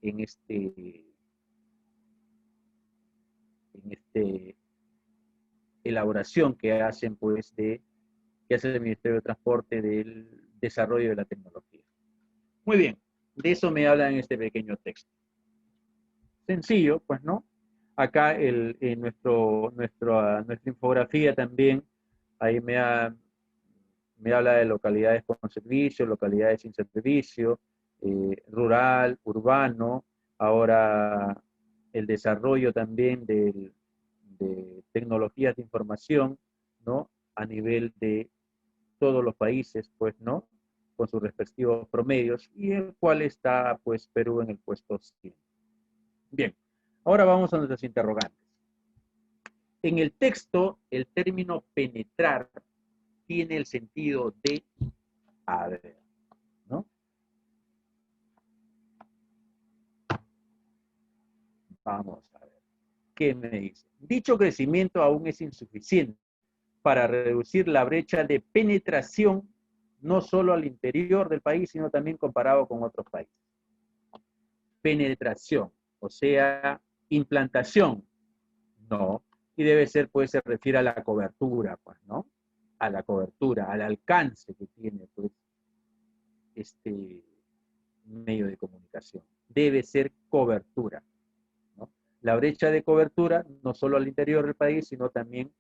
en este elaboración que hacen, pues, que hace el Ministerio de Transporte del desarrollo de la tecnología. Muy bien, de eso me habla en este pequeño texto. Sencillo, pues, ¿no? Acá en nuestra infografía también, ahí me habla de localidades con servicio, localidades sin servicio, rural, urbano, ahora el desarrollo también de tecnologías de información, ¿no? A nivel de todos los países, pues, ¿no? Con sus respectivos promedios, y el cual está, pues, Perú en el puesto 100. Bien, ahora vamos a nuestras interrogantes. En el texto, el término penetrar tiene el sentido de, a ver, ¿no? Vamos a ver, ¿qué me dice? Dicho crecimiento aún es insuficiente para reducir la brecha de penetración, no solo al interior del país, sino también comparado con otros países. Penetración, o sea, implantación, no. Y debe ser, pues, se refiere a la cobertura, pues, ¿no? A la cobertura, al alcance que tiene, pues, este medio de comunicación. Debe ser cobertura, ¿no? La brecha de cobertura, no solo al interior del país, sino también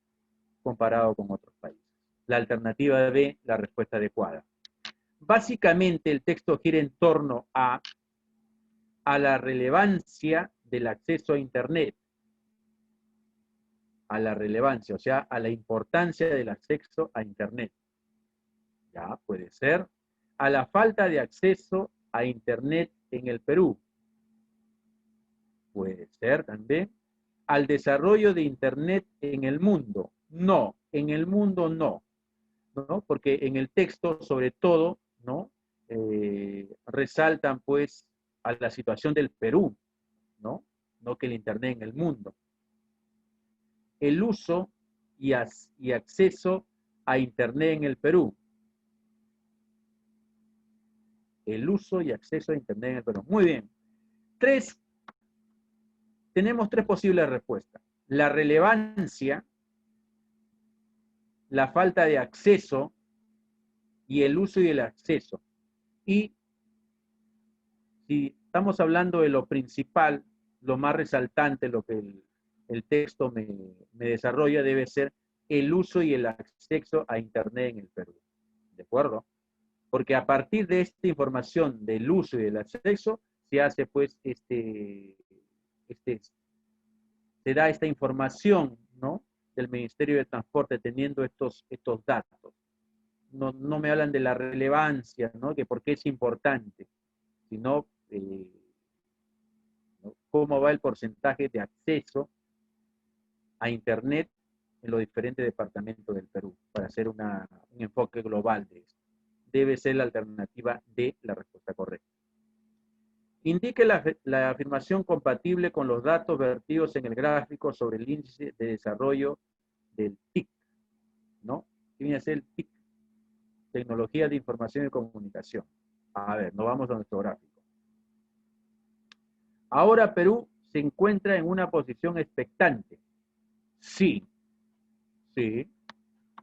comparado con otros países. La alternativa B, la respuesta adecuada. Básicamente, el texto gira en torno a la relevancia del acceso a Internet, a la relevancia, o sea, a la importancia del acceso a Internet. Ya, puede ser. A la falta de acceso a Internet en el Perú. Puede ser también. Al desarrollo de Internet en el mundo. No, en el mundo no. ¿No? Porque en el texto, sobre todo, ¿no? Resaltan, pues, a la situación del Perú, ¿no? No que el Internet en el mundo. el uso y acceso a Internet en el Perú. El uso y acceso a Internet en el Perú. Muy bien. Tenemos tres posibles respuestas. La relevancia, la falta de acceso y el uso y el acceso. Y si estamos hablando de lo principal, lo más resaltante, lo que el texto me desarrolla, debe ser el uso y el acceso a Internet en el Perú. ¿De acuerdo? Porque a partir de esta información del uso y del acceso, se hace pues se da esta información, ¿no?, del Ministerio de Transporte teniendo estos datos. No me hablan de la relevancia, ¿no?, que por qué es importante, sino ¿no?, cómo va el porcentaje de acceso a Internet en los diferentes departamentos del Perú, para hacer un enfoque global de esto. Debe ser la alternativa D, la respuesta correcta. Indique la afirmación compatible con los datos vertidos en el gráfico sobre el índice de desarrollo del TIC, ¿no? ¿Qué viene a ser el TIC? Tecnología de Información y Comunicación. A ver, nos vamos a nuestro gráfico. Ahora Perú se encuentra en una posición expectante. Sí,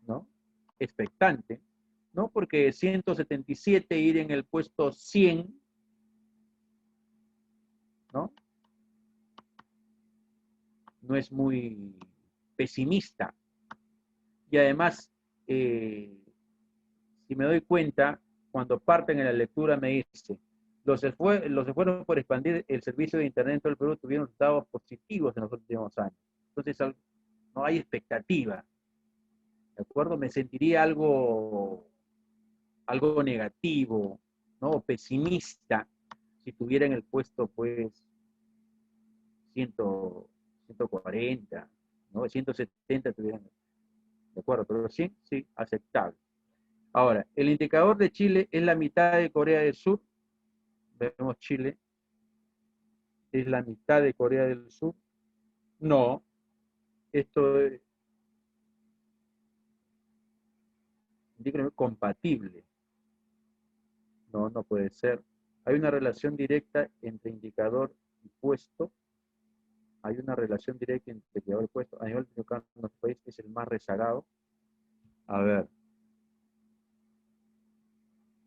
¿no? Expectante, ¿no? Porque 177 ir en el puesto 100, ¿no? No es muy pesimista. Y además, si me doy cuenta, cuando parten en la lectura me dice, los esfuerzos por expandir el servicio de Internet en todo el Perú tuvieron resultados positivos en los últimos años. Entonces, no hay expectativa. ¿De acuerdo? Me sentiría algo negativo, ¿no? O pesimista, si tuviera en el puesto, pues, 140, ¿no? 170 tuvieran. ¿De acuerdo? Pero sí, aceptable. Ahora, el indicador de Chile es la mitad de Corea del Sur. Vemos Chile. ¿Es la mitad de Corea del Sur? No. Esto es compatible. No puede ser. Hay una relación directa entre indicador y puesto. Hay una relación directa entre indicador y puesto. A nivel de nuestro país es el más rezagado. A ver.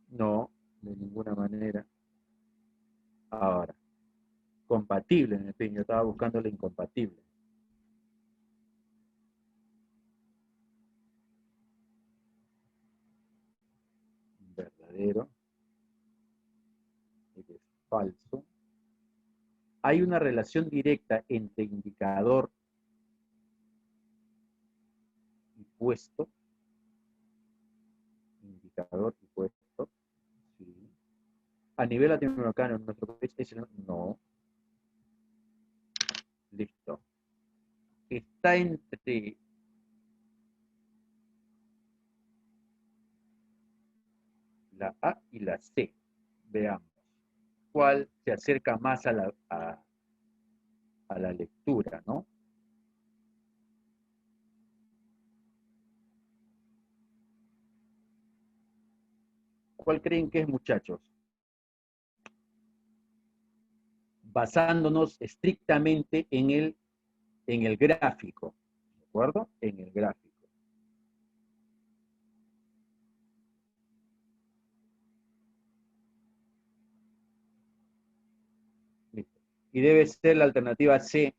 No, de ninguna manera. Ahora, compatible, en fin, yo estaba buscando la incompatible. Verdadero. Es falso. Hay una relación directa entre indicador y puesto. Indicador y puesto. Sí. A nivel latinoamericano, en nuestro país, es el no. Listo. Está entre la A y la C. Veamos. ¿Cuál se acerca más a la lectura, no? ¿Cuál creen que es, muchachos? Basándonos estrictamente en el gráfico, ¿de acuerdo? En el gráfico. Listo. Y debe ser la alternativa C.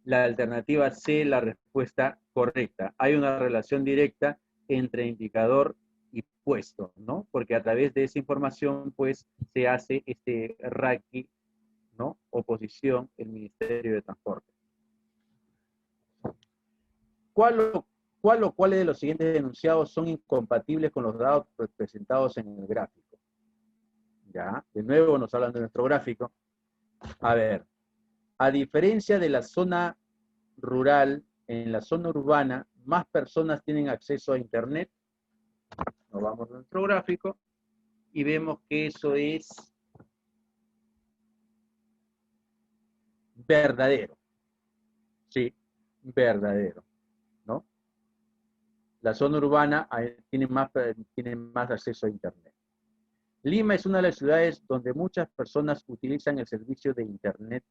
La alternativa C, la respuesta correcta. Hay una relación directa entre indicador y puesto, ¿no? Porque a través de esa información, pues, se hace este ranking, ¿no? Oposición, el Ministerio de Transporte. ¿Cuáles de los siguientes enunciados son incompatibles con los datos presentados en el gráfico? Ya, de nuevo nos hablan de nuestro gráfico. A ver, a diferencia de la zona rural, en la zona urbana, más personas tienen acceso a Internet. Nos vamos a nuestro gráfico y vemos que eso es verdadero. Sí, verdadero. la zona urbana tiene más acceso a Internet. Lima es una de las ciudades donde muchas personas utilizan el servicio de Internet.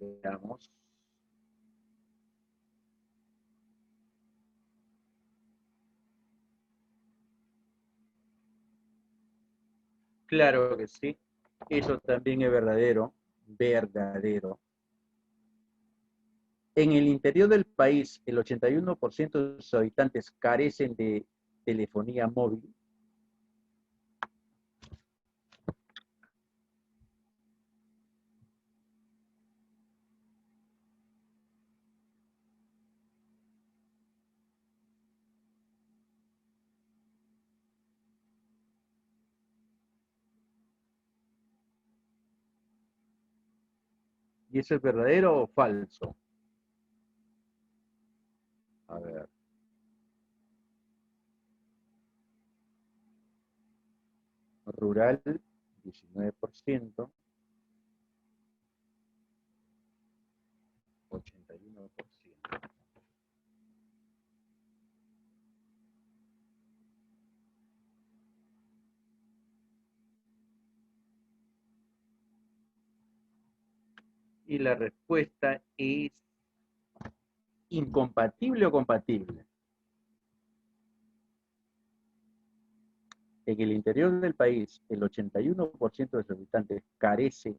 Veamos. Claro que sí. Eso también es verdadero. Verdadero. En el interior del país, el 81% de sus habitantes carecen de telefonía móvil. ¿Y eso es verdadero o falso? A ver. Rural, 19%. 81%. Y la respuesta es incompatible o compatible. En el interior del país, el 81% de sus habitantes carece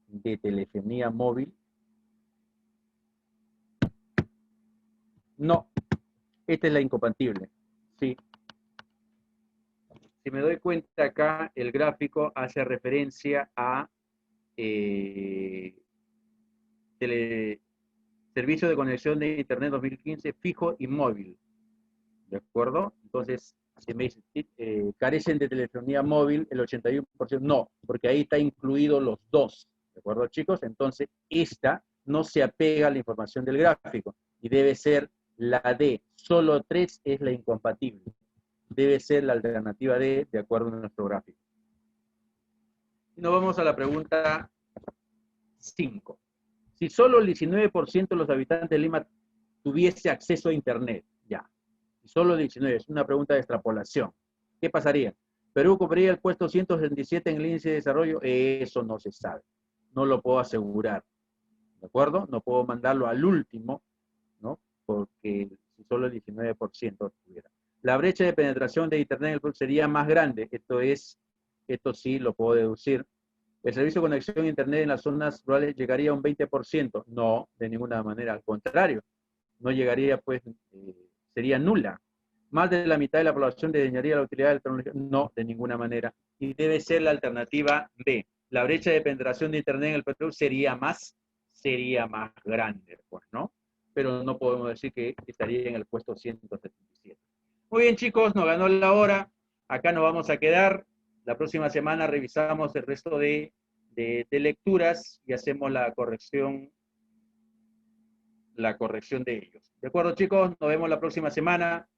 de telefonía móvil. No, esta es la incompatible. Sí. Si me doy cuenta acá, el gráfico hace referencia a servicio de conexión de Internet 2015 fijo y móvil. ¿De acuerdo? Entonces, si me dice, carecen de telefonía móvil, el 81%, no, porque ahí está incluido los dos. ¿De acuerdo, chicos? Entonces, esta no se apega a la información del gráfico y debe ser la D. Solo 3 es la incompatible. Debe ser la alternativa D, de acuerdo a nuestro gráfico. Y nos vamos a la pregunta 5. Si solo el 19% de los habitantes de Lima tuviese acceso a Internet, ya. Si solo el 19%, es una pregunta de extrapolación. ¿Qué pasaría? ¿Perú ocuparía el puesto 167 en el índice de desarrollo? Eso no se sabe. No lo puedo asegurar. ¿De acuerdo? No puedo mandarlo al último, ¿no? Porque si solo el 19% tuviera. La brecha de penetración de Internet en el Perú sería más grande. Esto sí lo puedo deducir. ¿El servicio de conexión a Internet en las zonas rurales llegaría a un 20%? No, de ninguna manera, al contrario. No llegaría, pues, sería nula. ¿Más de la mitad de la población desdeñaría la utilidad de la tecnología? No, de ninguna manera. Y debe ser la alternativa B. La brecha de penetración de Internet en el Perú sería más grande, pues, ¿no? Pero no podemos decir que estaría en el puesto 177. Muy bien, chicos, nos ganó la hora. Acá nos vamos a quedar. La próxima semana revisamos el resto de lecturas y hacemos la corrección de ellos. ¿De acuerdo, chicos? Nos vemos la próxima semana.